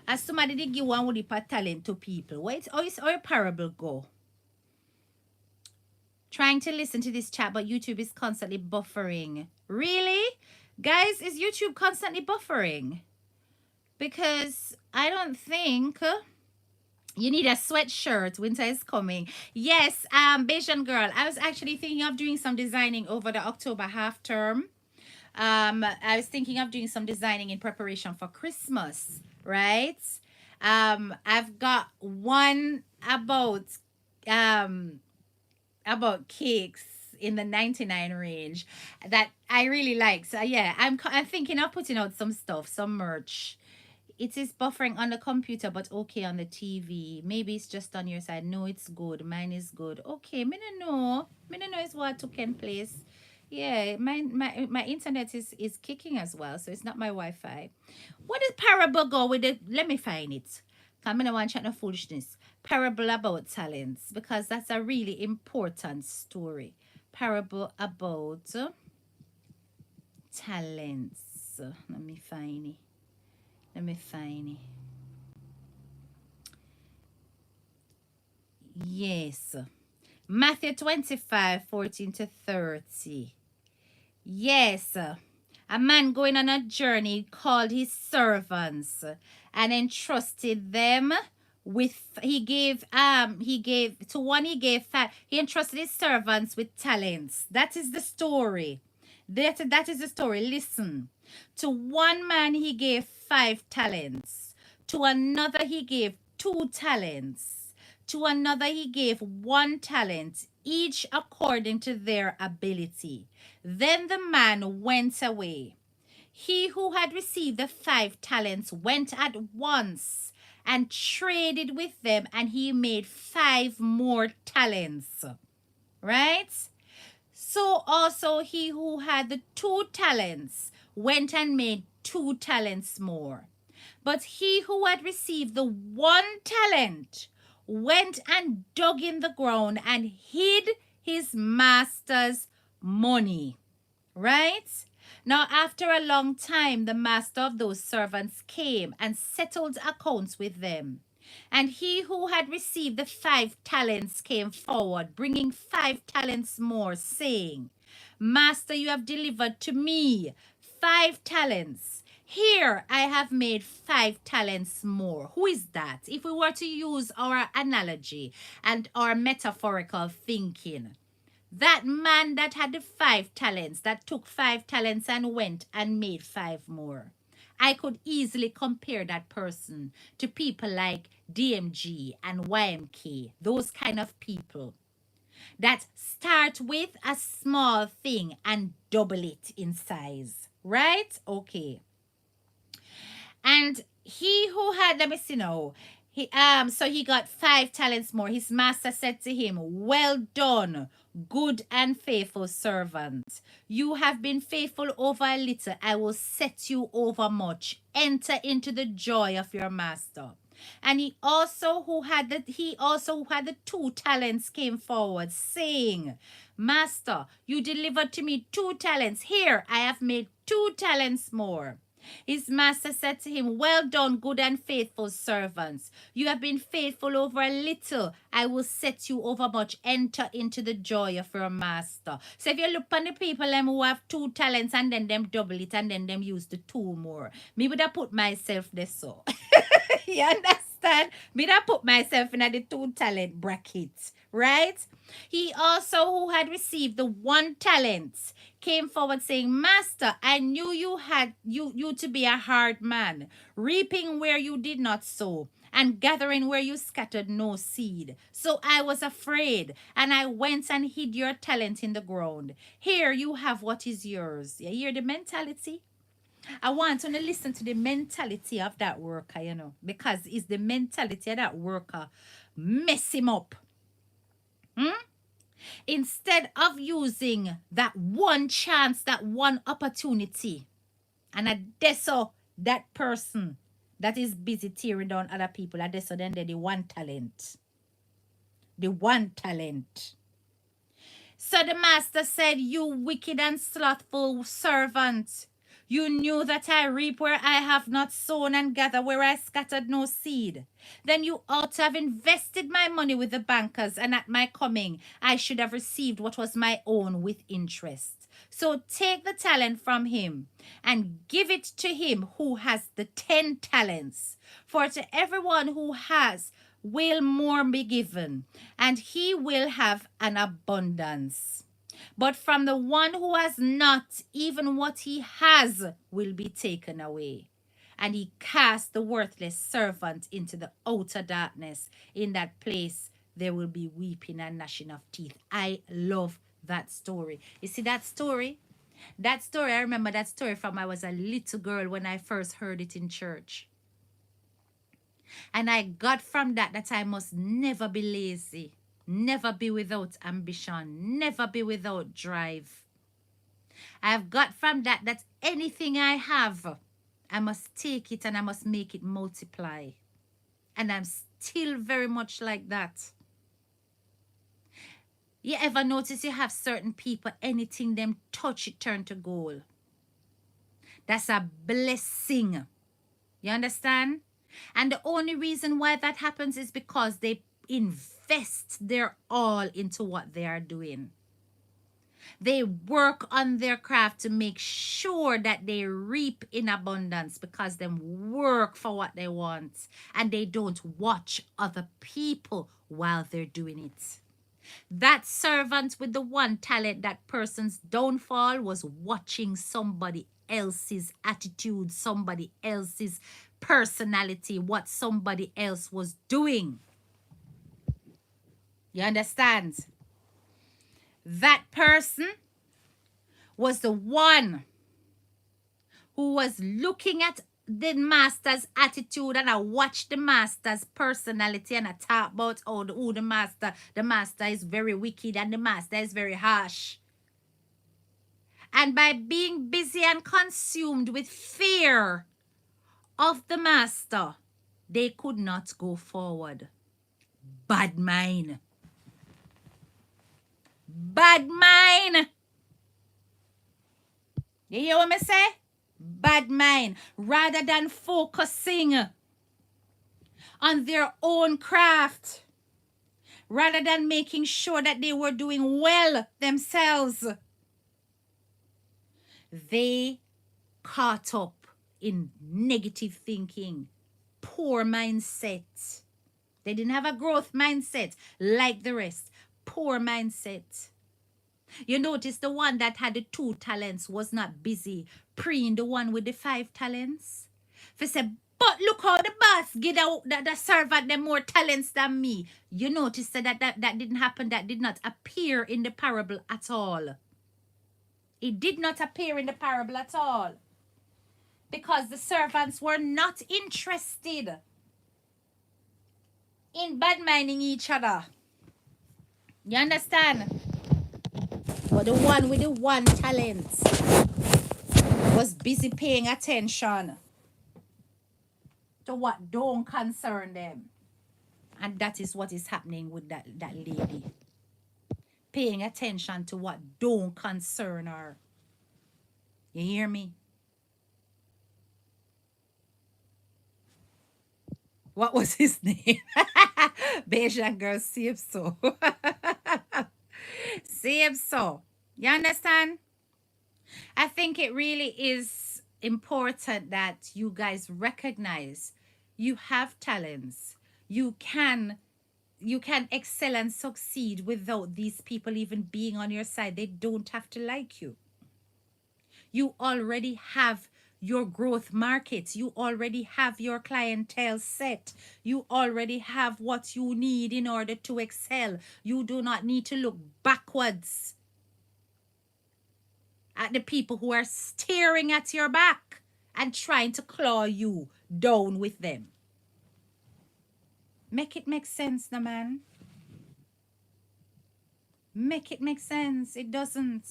as somebody did give one with the talent to people. Wait, how is our parable go? Trying to listen to this chat, but YouTube is constantly buffering. Really? Guys, is YouTube constantly buffering? Because I don't think you need a sweatshirt. Winter is coming. Yes, Bayesian girl. I was actually thinking of doing some designing over the October half term. I was thinking of doing some designing in preparation for Christmas, right? I've got one about cakes in the 99 range that I really like. So yeah, I'm thinking of putting out some stuff, some merch. It is buffering on the computer, but okay on the TV. Maybe it's just on your side. No, it's good. Mine is good. Okay, me no know. Me no know is what took in place. Yeah, my internet is kicking as well, so it's not my Wi-Fi. What is parable go with it? Let me find it. I'm gonna want to chat no foolishness. Parable about talents, because that's a really important story. Parable about talents. Let me find it. Let me find it. Yes. Matthew 25, 14 to 30. Yes. A man going on a journey called his servants and entrusted them with he gave to one he gave five. He entrusted his servants with talents. That is the story. That is the story. Listen. To one man he gave 5 talents. To another he gave 2 talents. To another he gave 1 talent, each according to their ability. Then the man went away. He who had received the 5 talents went at once and traded with them, and he made 5 more talents. Right? So also he who had the 2 talents went and made 2 talents more. But he who had received the 1 talent went and dug in the ground and hid his master's money. Right? Now, after a long time, the master of those servants came and settled accounts with them. And he who had received the 5 talents came forward, bringing 5 talents more, saying, Master, you have delivered to me 5 talents. Here I have made 5 talents more. Who is that? If we were to use our analogy and our metaphorical thinking, that man that had the 5 talents, that took 5 talents and went and made 5 more. I could easily compare that person to people like DMG and YMK, those kind of people that start with a small thing and double it in size, right? Okay. And he who had, let me see now, so he got 5 talents more. His master said to him, Well done, good and faithful servant. You have been faithful over a little. I will set you over much. Enter into the joy of your master. And he also who had the 2 talents came forward, saying, Master, you delivered to me 2 talents. Here I have made 2 talents more. His master said to him, Well done, good and faithful servants. You have been faithful over a little. I will set you over much. Enter into the joy of your master. So if you look on the people who have 2 talents and then them double it and then them use the 2 more, me would have put myself there so. You understand? Me would have put myself in the 2 talent bracket. Right? He also who had received the 1 talent came forward saying, Master, I knew you to be a hard man, reaping where you did not sow, and gathering where you scattered no seed. So I was afraid, and I went and hid your talent in the ground. Here you have what is yours. You hear the mentality? I want to listen to the mentality of that worker, because it's the mentality of that worker mess him up. Instead of using that one chance, that one opportunity, and that person that is busy tearing down other people, then the 1 talent. The 1 talent. So the master said, You wicked and slothful servant, you knew that I reap where I have not sown and gather where I scattered no seed. Then you ought to have invested my money with the bankers, and at my coming I should have received what was my own with interest. So take the talent from him and give it to him who has the 10 talents. For to everyone who has will more be given, and he will have an abundance. But from the one who has not, even what he has will be taken away. And he cast the worthless servant into the outer darkness. In that place, there will be weeping and gnashing of teeth. I love that story. You see that story? That story, I remember that story from I was a little girl when I first heard it in church. And I got from that I must never be lazy. Never be without ambition. Never be without drive. I have got from that anything I have, I must take it and I must make it multiply. And I'm still very much like that. You ever notice you have certain people, anything them touch, it turn to gold? That's a blessing. You understand? And the only reason why that happens is because they invest their all into what they are doing. They work on their craft to make sure that they reap in abundance because them work for what they want and they don't watch other people while they're doing it. That servant with the one talent, that person's downfall was watching somebody else's attitude, somebody else's personality, what somebody else was doing. You understand? That person was the one who was looking at the master's attitude, and I watched the master's personality, and I talk about who the master is very wicked and the master is very harsh. And by being busy and consumed with fear of the master, they could not go forward. Bad mind. Bad mind. You hear what I say? Bad mind. Rather than focusing on their own craft, rather than making sure that they were doing well themselves, they caught up in negative thinking, poor mindset. They didn't have a growth mindset like the rest. Poor mindset. You notice the one that had the 2 talents was not busy preying the one with the 5 talents. If he said, but look how the boss give the servant them more talents than me. You notice that didn't happen. That did not appear in the parable at all. It did not appear in the parable at all. Because the servants were not interested in bad-minding each other. You understand? But the one with the 1 talent was busy paying attention to what don't concern them. And that is what is happening with that lady. Paying attention to what don't concern her. You hear me? What was his name? Bajan girl, save so. Save so. You understand? I think it really is important that you guys recognize you have talents. You can excel and succeed without these people even being on your side. They don't have to like you. You already have your growth markets. You already have your clientele set. You already have what you need in order to excel. You do not need to look backwards at the people who are staring at your back and trying to claw you down with them. Make it make sense, no man. Make it make sense. It doesn't.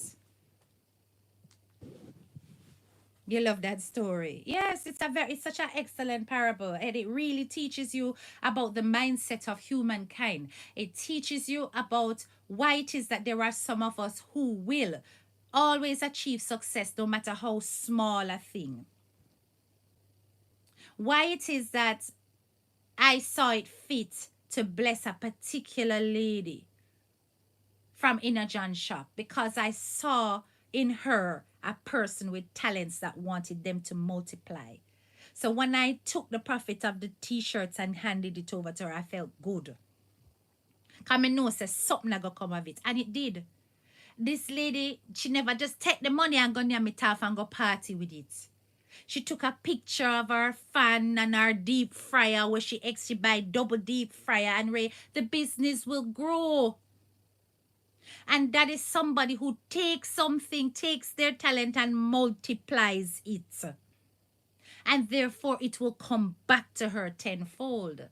You love that story. Yes, it's such an excellent parable, and it really teaches you about the mindset of humankind. It teaches you about why it is that there are some of us who will always achieve success no matter how small a thing. Why it is that I saw it fit to bless a particular lady from Inner John shop, because I saw in her a person with talents that wanted them to multiply. So when I took the profit of the t-shirts and handed it over to her, I felt good. Because I know something I go come of it. And it did. This lady, she never just take the money and go near me off and go party with it. She took a picture of her fan and her deep fryer where she actually buy double deep fryer, and the business will grow. And that is somebody who takes something, takes their talent and multiplies it. And therefore it will come back to her tenfold.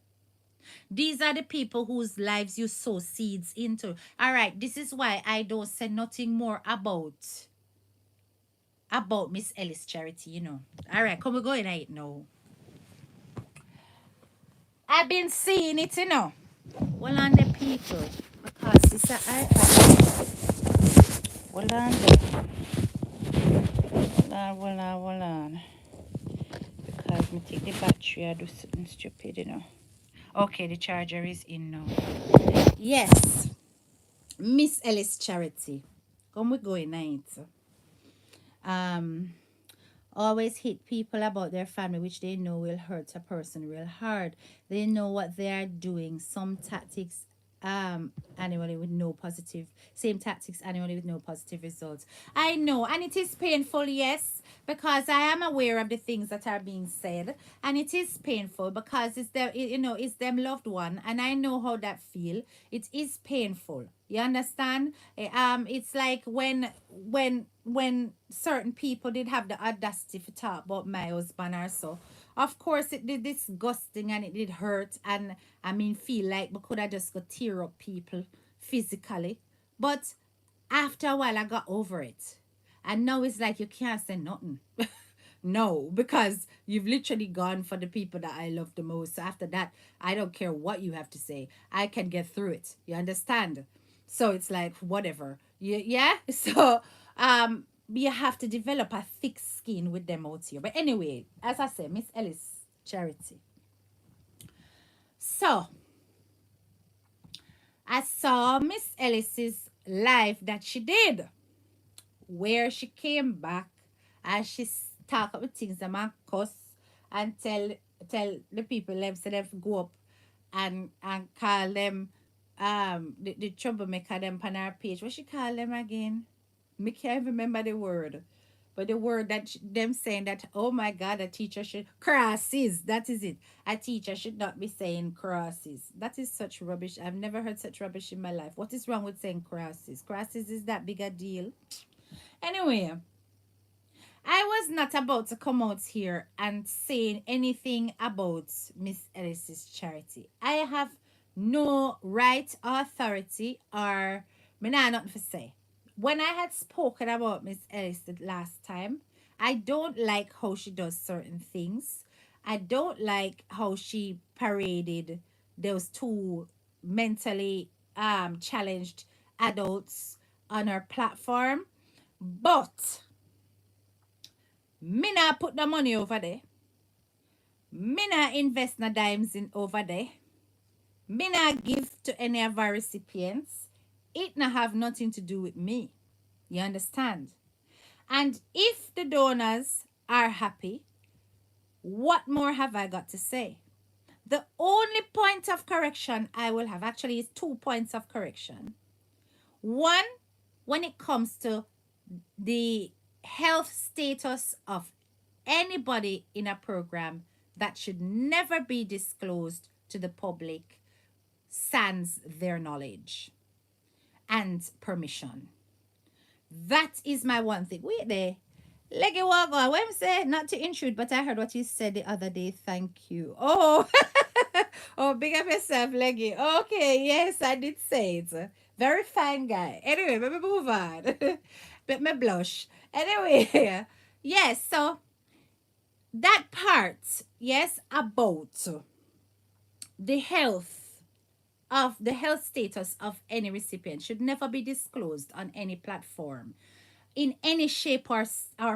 These are the people whose lives you sow seeds into. All right, this is why I don't say nothing more about Miss Ellis Charity, you know. All right, come we go in it now. I've been seeing it, you know. Well, on the people, because it's an iPad. Hold on there. Hold on. Because me take the battery, I do something stupid, you know. Okay, the charger is in now. Yes. Miss Ellis Charity. Come we go in night. Um, always hit people about their family, which they know will hurt a person real hard. They know what they are doing. Some tactics, annually with no positive, same tactics annually with no positive results. I know, and it is painful, yes, because I am aware of the things that are being said, and it is painful because it's them, it's them loved one, and I know how that feel. It is painful. You understand? It's like when certain people did have the audacity to talk about my husband or so. Of course, it did disgusting and it did hurt, and I mean, feel like we could have just go tear up people physically, but after a while, I got over it, and now it's like you can't say nothing. No, because you've literally gone for the people that I love the most. So after that, I don't care what you have to say. I can get through it. You understand? So it's like whatever. Yeah. So you have to develop a thick skin with them out here. But anyway, as I said, Miss Ellis Charity. So I saw Miss Ellis's live that she did, where she came back and she talk about things that man cuss and tell the people them so them go up and call them the troublemaker them on our page. What she call them again? Me can't remember the word. But the word that them saying that, oh my God, a teacher should crosses. That is it. A teacher should not be saying crosses. That is such rubbish. I've never heard such rubbish in my life. What is wrong with saying crosses? Crosses is that big a deal. Anyway, I was not about to come out here and saying anything about Miss Ellis's charity. I have no right, authority, or me nah nothing to say. When I had spoken about Miss Ellis the last time, I don't like how she does certain things. I don't like how she paraded those two mentally challenged adults on her platform. But me not put the money over there. Me not invest no dimes in over there. Me not give to any of our recipients. It not have nothing to do with me. You understand? And if the donors are happy, what more have I got to say? The only point of correction I will have actually is 2 points of correction. One, when it comes to the health status of anybody in a program, that should never be disclosed to the public sans their knowledge and permission. That is my one thing. Wait there. Leggy Wago, what I'm saying, not to intrude, but I heard what you said the other day. Thank you. Oh, oh, big up yourself, Leggy. Okay, yes, I did say it. Very fine guy. Anyway, let me move on. But me blush. Anyway, yes, so that part, yes, about the health status of any recipient should never be disclosed on any platform in any shape or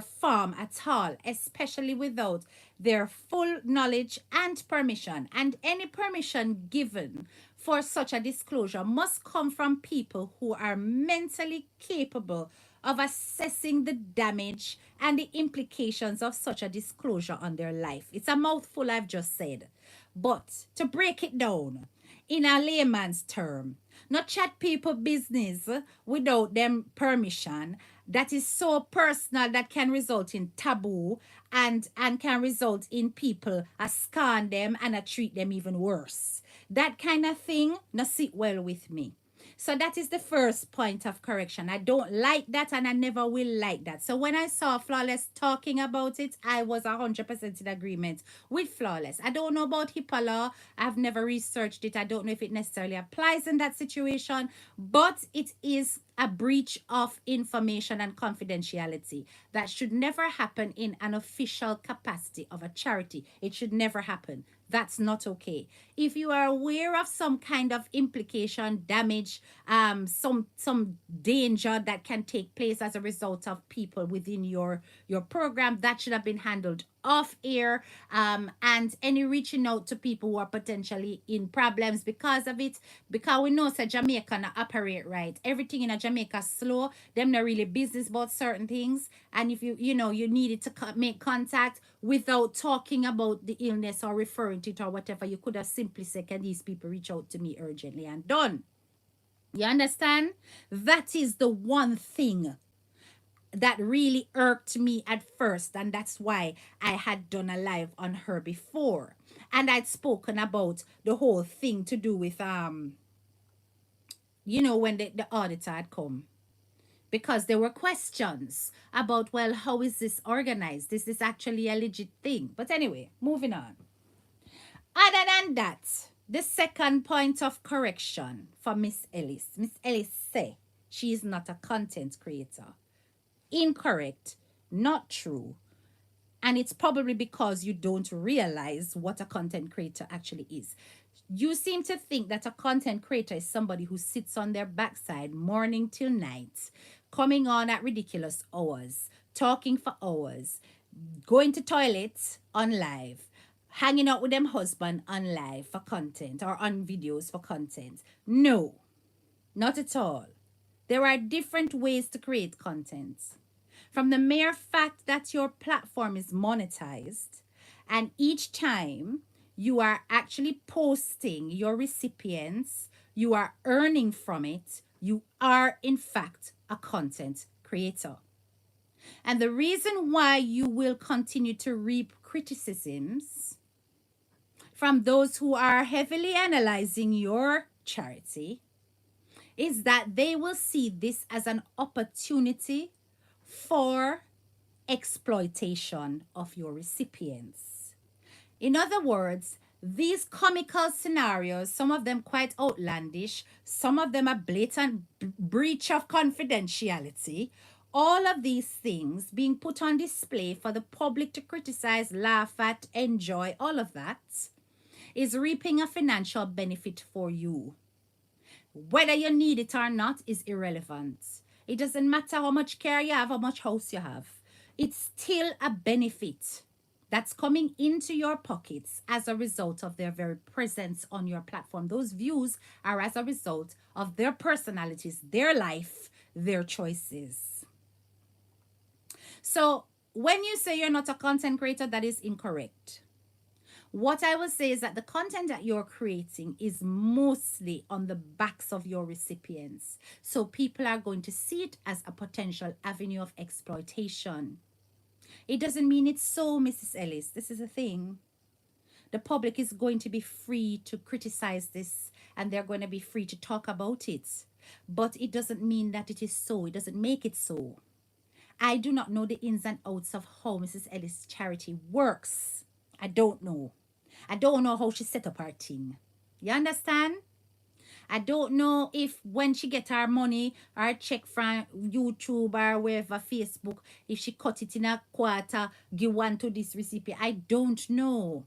form at all, especially without their full knowledge and permission. And any permission given for such a disclosure must come from people who are mentally capable of assessing the damage and the implications of such a disclosure on their life. It's a mouthful I've just said. But to break it down in a layman's term, not chat people business without them permission that is so personal that can result in taboo and can result in people scorn them and treat them even worse. That kind of thing not sit well with me. So that is the first point of correction. I don't like that and I never will like that. So when I saw Flawless talking about it, I was 100% in agreement with Flawless. I don't know about HIPAA law. I've never researched it. I don't know if it necessarily applies in that situation, but it is a breach of information and confidentiality that should never happen in an official capacity of a charity. It should never happen. That's not okay. If you are aware of some kind of implication, damage, some danger that can take place as a result of people within your program, that should have been handled off air, and any reaching out to people who are potentially in problems because of it. Because we know that Jamaica not operate right. Everything in a Jamaica slow. Them not really business about certain things. And if you needed to make contact without talking about the illness or referring to it or whatever, you could have simply said, "Can these people reach out to me urgently?" and done. You understand? That is the one thing that really irked me at first, and that's why I had done a live on her before, and I'd spoken about the whole thing to do with when the auditor had come, because there were questions about, well, how is this organized, is this actually a legit thing? But anyway, moving on. Other than that, the second point of correction for Miss Ellis say she is not a content creator. Incorrect, not true. And it's probably because you don't realize what a content creator actually is. You seem to think that a content creator is somebody who sits on their backside morning till night, coming on at ridiculous hours, talking for hours, going to toilets on live, hanging out with them husband on live for content or on videos for content. No, not at all. There are different ways to create content. From the mere fact that your platform is monetized, and each time you are actually posting your recipients, you are earning from it, you are in fact a content creator. And the reason why you will continue to reap criticisms from those who are heavily analyzing your charity is that they will see this as an opportunity for exploitation of your recipients. In other words, these comical scenarios, some of them quite outlandish, some of them a blatant breach of confidentiality, all of these things being put on display for the public to criticize, laugh at, enjoy, all of that is reaping a financial benefit for you. Whether you need it or not is irrelevant. It doesn't matter how much care you have, how much house you have. It's still a benefit that's coming into your pockets as a result of their very presence on your platform. Those views are as a result of their personalities, their life, their choices. So when you say you're not a content creator, that is incorrect. What I will say is that the content that you're creating is mostly on the backs of your recipients. So people are going to see it as a potential avenue of exploitation. It doesn't mean it's so, Mrs. Ellis. This is the thing. The public is going to be free to criticize this, and they're going to be free to talk about it. But it doesn't mean that it is so. It doesn't make it so. I do not know the ins and outs of how Mrs. Ellis' charity works. I don't know. I don't know how she set up her thing. You understand? I don't know if when she get her money, her check from YouTube or wherever, Facebook, if she cut it in a quarter, give one to this recipient. I don't know.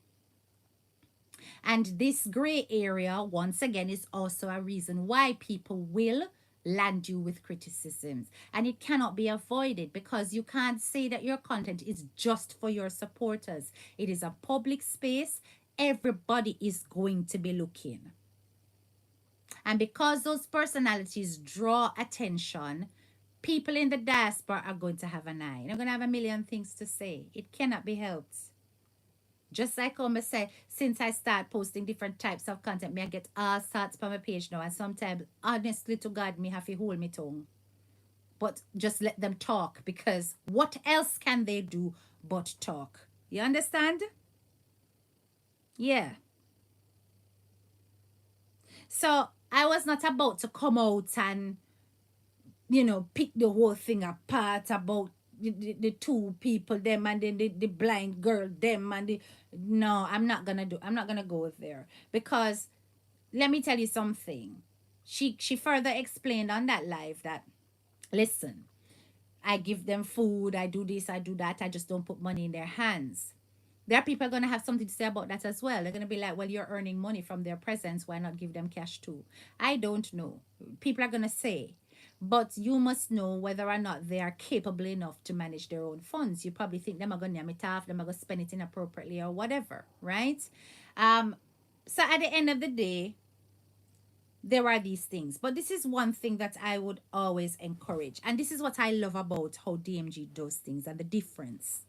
And this gray area, once again, is also a reason why people will land you with criticisms. And it cannot be avoided because you can't say that your content is just for your supporters. It is a public space. Everybody is going to be looking. And because those personalities draw attention, people in the diaspora are going to have an eye. They're going to have a million things to say. It cannot be helped. Just like I say, since I start posting different types of content, me I get all sorts from my page now. And sometimes, honestly to God, me have to hold my tongue. But just let them talk, because what else can they do but talk? You understand? Yeah. So I was not about to come out and, pick the whole thing apart about the two people, them, and then the blind girl, them, and no, I'm not gonna go there, because let me tell you something. She further explained on that live that, listen, I give them food, I do this, I do that, I just don't put money in their hands. There are people going to have something to say about that as well. They're going to be like, well, you're earning money from their presence. Why not give them cash too? I don't know. People are going to say. But you must know whether or not they are capable enough to manage their own funds. You probably think them are going to name it off, them are going to spend it inappropriately or whatever, right? Um, so at the end of the day, there are these things. But this is one thing that I would always encourage. And this is what I love about how DMG does things and the difference.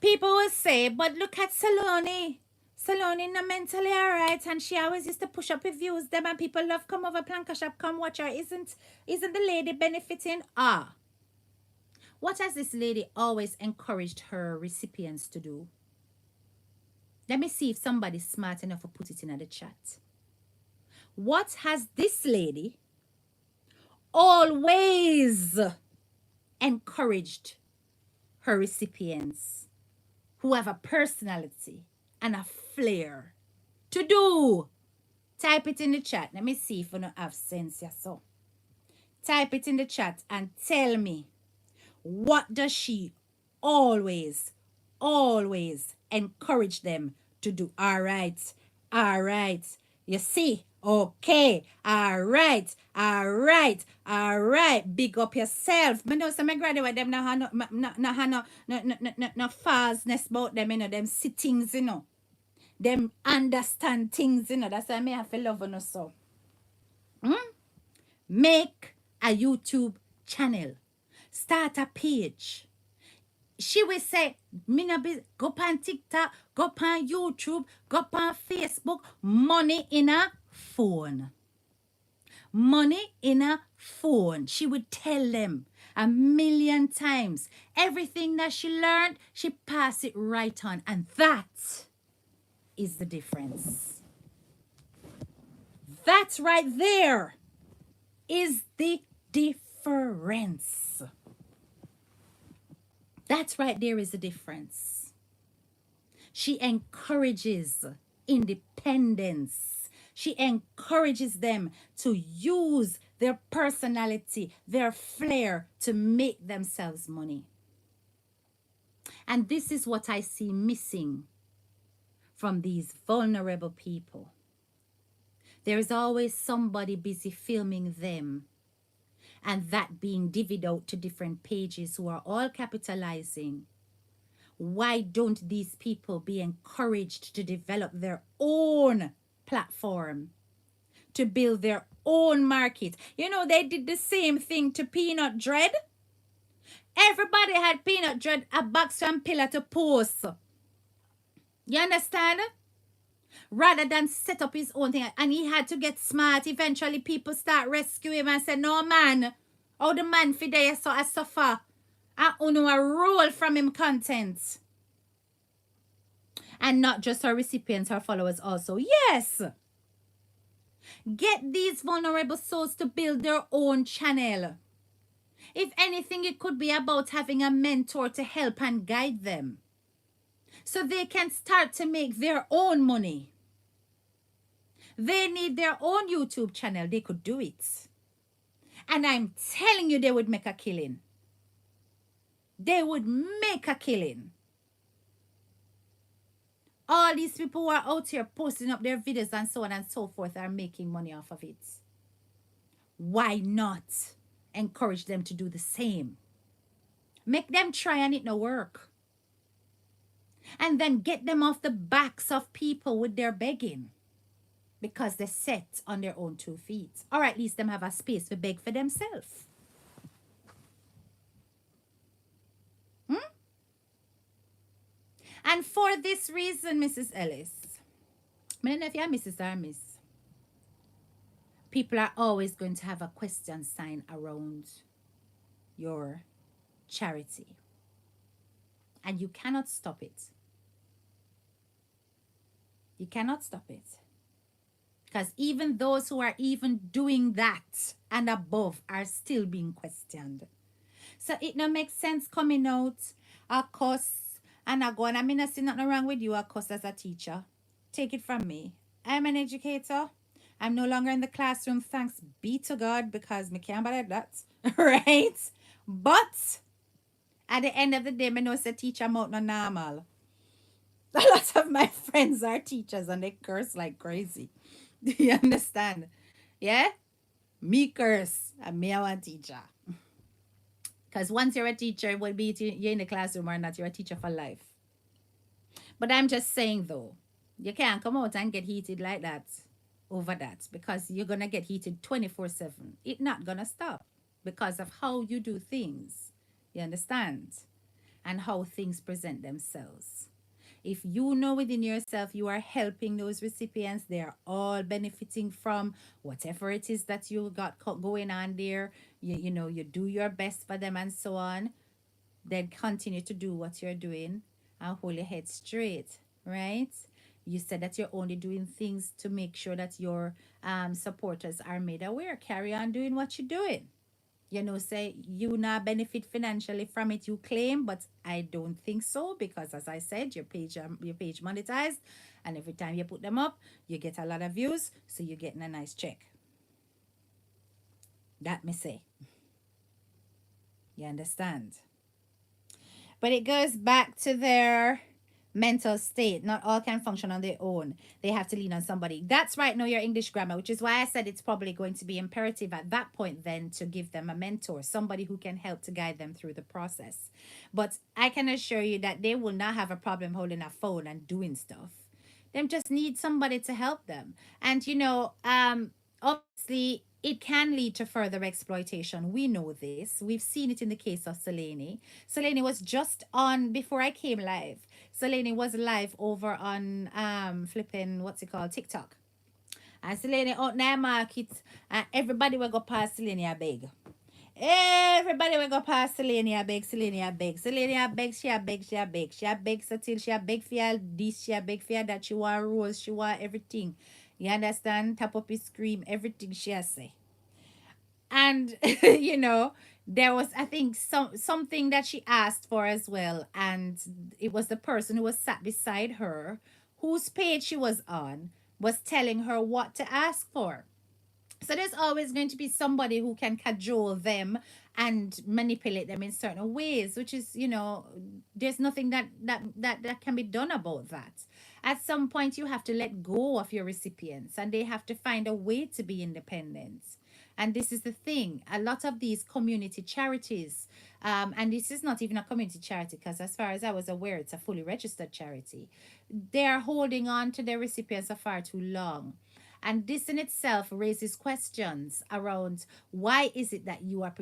People will say, but look at Saloni. Saloni not mentally alright, and she always used to push up reviews. Them and people love come over Planka Shop, come watch her. Isn't the lady benefiting? Ah. What has this lady always encouraged her recipients to do? Let me see if somebody's smart enough to put it in the chat. What has this lady always encouraged her recipients who have a personality and a flair to do? Type it in the chat. Let me see if you don't have sense. Yeah, so type it in the chat and tell me, what does she always encourage them to do? All right. You see? Okay. All right. Big up yourself. I know some graduate them no falseness about them, them sittings, them understand things, That's why I have to love you so. Make a YouTube channel. Start a page. She will say, go on TikTok, go on YouTube, go on Facebook, money in a phone. Money in a phone. She would tell them 1,000,000 times. Everything that she learned, she passed it right on. And that is the difference. That right there is the difference. That's right there is the difference. She encourages independence. She encourages them to use their personality, their flair to make themselves money. And this is what I see missing from these vulnerable people. There is always somebody busy filming them, and that being divvied out to different pages who are all capitalizing. Why don't these people be encouraged to develop their own platform, to build their own market? They did the same thing to Peanut Dread. Everybody had Peanut Dread a box and pillar to post. You understand? Rather than set up his own thing. And he had to get smart. Eventually, people start rescuing him and say, no, man. How the man for there so I suffer. I only a roll from him content. And not just her recipients, her followers also. Yes. Get these vulnerable souls to build their own channel. If anything, it could be about having a mentor to help and guide them, so they can start to make their own money. They need their own YouTube channel. They could do it. And I'm telling you, they would make a killing. They would make a killing. All these people who are out here posting up their videos and so on and so forth are making money off of it. Why not encourage them to do the same? Make them try and it no work. And then get them off the backs of people with their begging, because they're set on their own 2 feet. Or at least them have a space to beg for themselves. And for this reason, Mrs. Ellis, I don't know if you're Mrs. or Miss, people are always going to have a question sign around your charity. And you cannot stop it. You cannot stop it. Because even those who are even doing that and above are still being questioned. So it no makes sense coming out, of course, and I go, and I mean, I see nothing wrong with you, of course, as a teacher. Take it from me. I'm an educator. I'm no longer in the classroom, thanks be to God, because me can't believe that, right? But at the end of the day, me know say teacher I'm out no normal. A lot of my friends are teachers and they curse like crazy. Do you understand? Yeah? Me curse. And me I want teacher. Because once you're a teacher, it would be you're in the classroom or not, you're a teacher for life. But I'm just saying though, you can't come out and get heated like that over that because you're gonna get heated 24/7. It's not gonna stop because of how you do things. You understand? And how things present themselves. If you know within yourself you are helping those recipients, they are all benefiting from whatever it is that you got going on there. You know, you do your best for them and so on. Then continue to do what you're doing and hold your head straight, right? You said that you're only doing things to make sure that your supporters are made aware. Carry on doing what you're doing. You know, say you not benefit financially from it, you claim, but I don't think so because, as I said, your page monetized, and every time you put them up, you get a lot of views, so you're getting a nice check. That me say, you understand? But it goes back to their mental state. Not all can function on their own. They have to lean on somebody. That's right, know your English grammar, which is why I said it's probably going to be imperative at that point then to give them a mentor, somebody who can help to guide them through the process. But I can assure you that they will not have a problem holding a phone and doing stuff. They just need somebody to help them. And obviously it can lead to further exploitation. We know this. We've seen it in the case of Selene. Selene was just on before I came live. Selene was live over on flipping what's it called, TikTok. And Selene out there market, and everybody will go past Selene a beg. Everybody will go past Selene a beg, Selene a beg. Selene a beg, she a beg, she a beg. She a beg so till she a beg for all this, she a beg for all that. She want rose, she want everything. You understand? Tap up his scream, everything she a say. And there was, I think, something that she asked for as well, and it was the person who was sat beside her, whose page she was on, was telling her what to ask for. So there's always going to be somebody who can cajole them and manipulate them in certain ways, which is, there's nothing that can be done about that. At some point, you have to let go of your recipients and they have to find a way to be independent. And this is the thing. A lot of these community charities, and this is not even a community charity because, as far as I was aware, it's a fully registered charity. They are holding on to their recipients for far too long. And this in itself raises questions around why is it that you are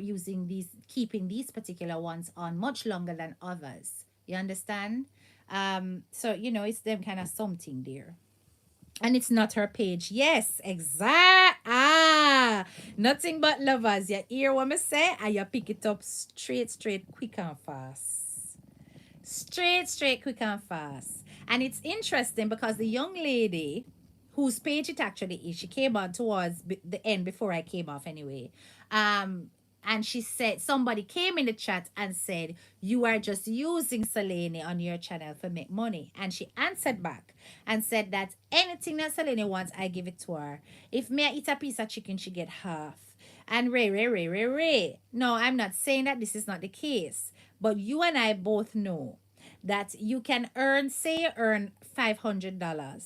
keeping these particular ones on much longer than others? You understand? So, it's them kind of something there. And it's not her page. Yes, exact. Nothing but lovers. You hear what I say? And you pick it up straight, quick and fast. Straight, quick and fast. And it's interesting because the young lady whose page it actually is, she came on towards the end before I came off anyway. And she said, somebody came in the chat and said, you are just using Selene on your channel for make money. And she answered back and said that anything that Selene wants, I give it to her. If me I eat a piece of chicken, she get half. And Ray. No, I'm not saying that this is not the case. But you and I both know that you can earn, say you earn $500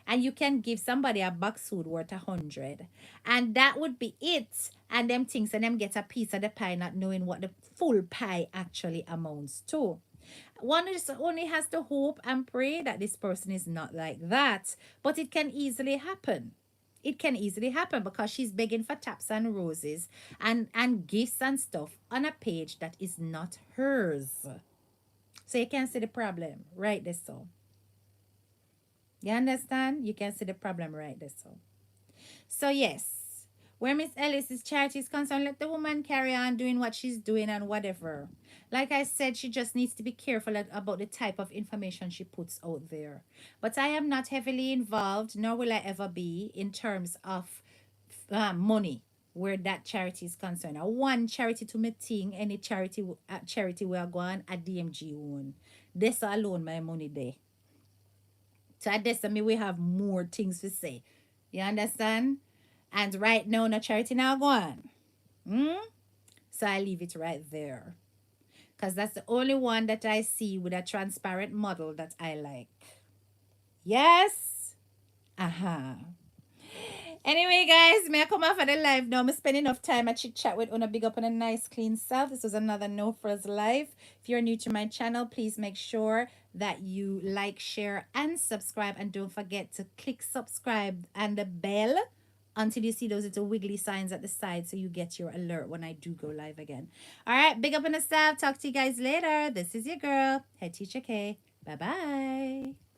and you can give somebody a box food worth 100, and that would be it, and them things and them get a piece of the pie not knowing what the full pie actually amounts to. One is only has to hope and pray that this person is not like that, but it can easily happen. It can easily happen because she's begging for taps and roses and gifts and stuff on a page that is not hers. So you can see the problem right there. So you understand? You can see the problem right there. So yes, where Miss Ellis's charity is concerned, let the woman carry on doing what she's doing and whatever. Like I said, she just needs to be careful about the type of information she puts out there. But I am not heavily involved, nor will I ever be, in terms of money where that charity is concerned. I want charity to me thing, any charity we are going at DMG one. This alone my money there. So at this, I mean, we have more things to say. You understand? And right now, no charity now go on. So I leave it right there. Because that's the only one that I see with a transparent model that I like. Yes? Uh-huh. Anyway, guys, may I come off of the live now? I'm spending enough time I chit chat with Una, big up on a nice clean self. This was another No Frills live. If you're new to my channel, please make sure that you like, share, and subscribe. And don't forget to click subscribe and the bell until you see those little wiggly signs at the side so you get your alert when I do go live again. All right, big up on the staff. Talk to you guys later. This is your girl, Head Teacher K. Bye bye.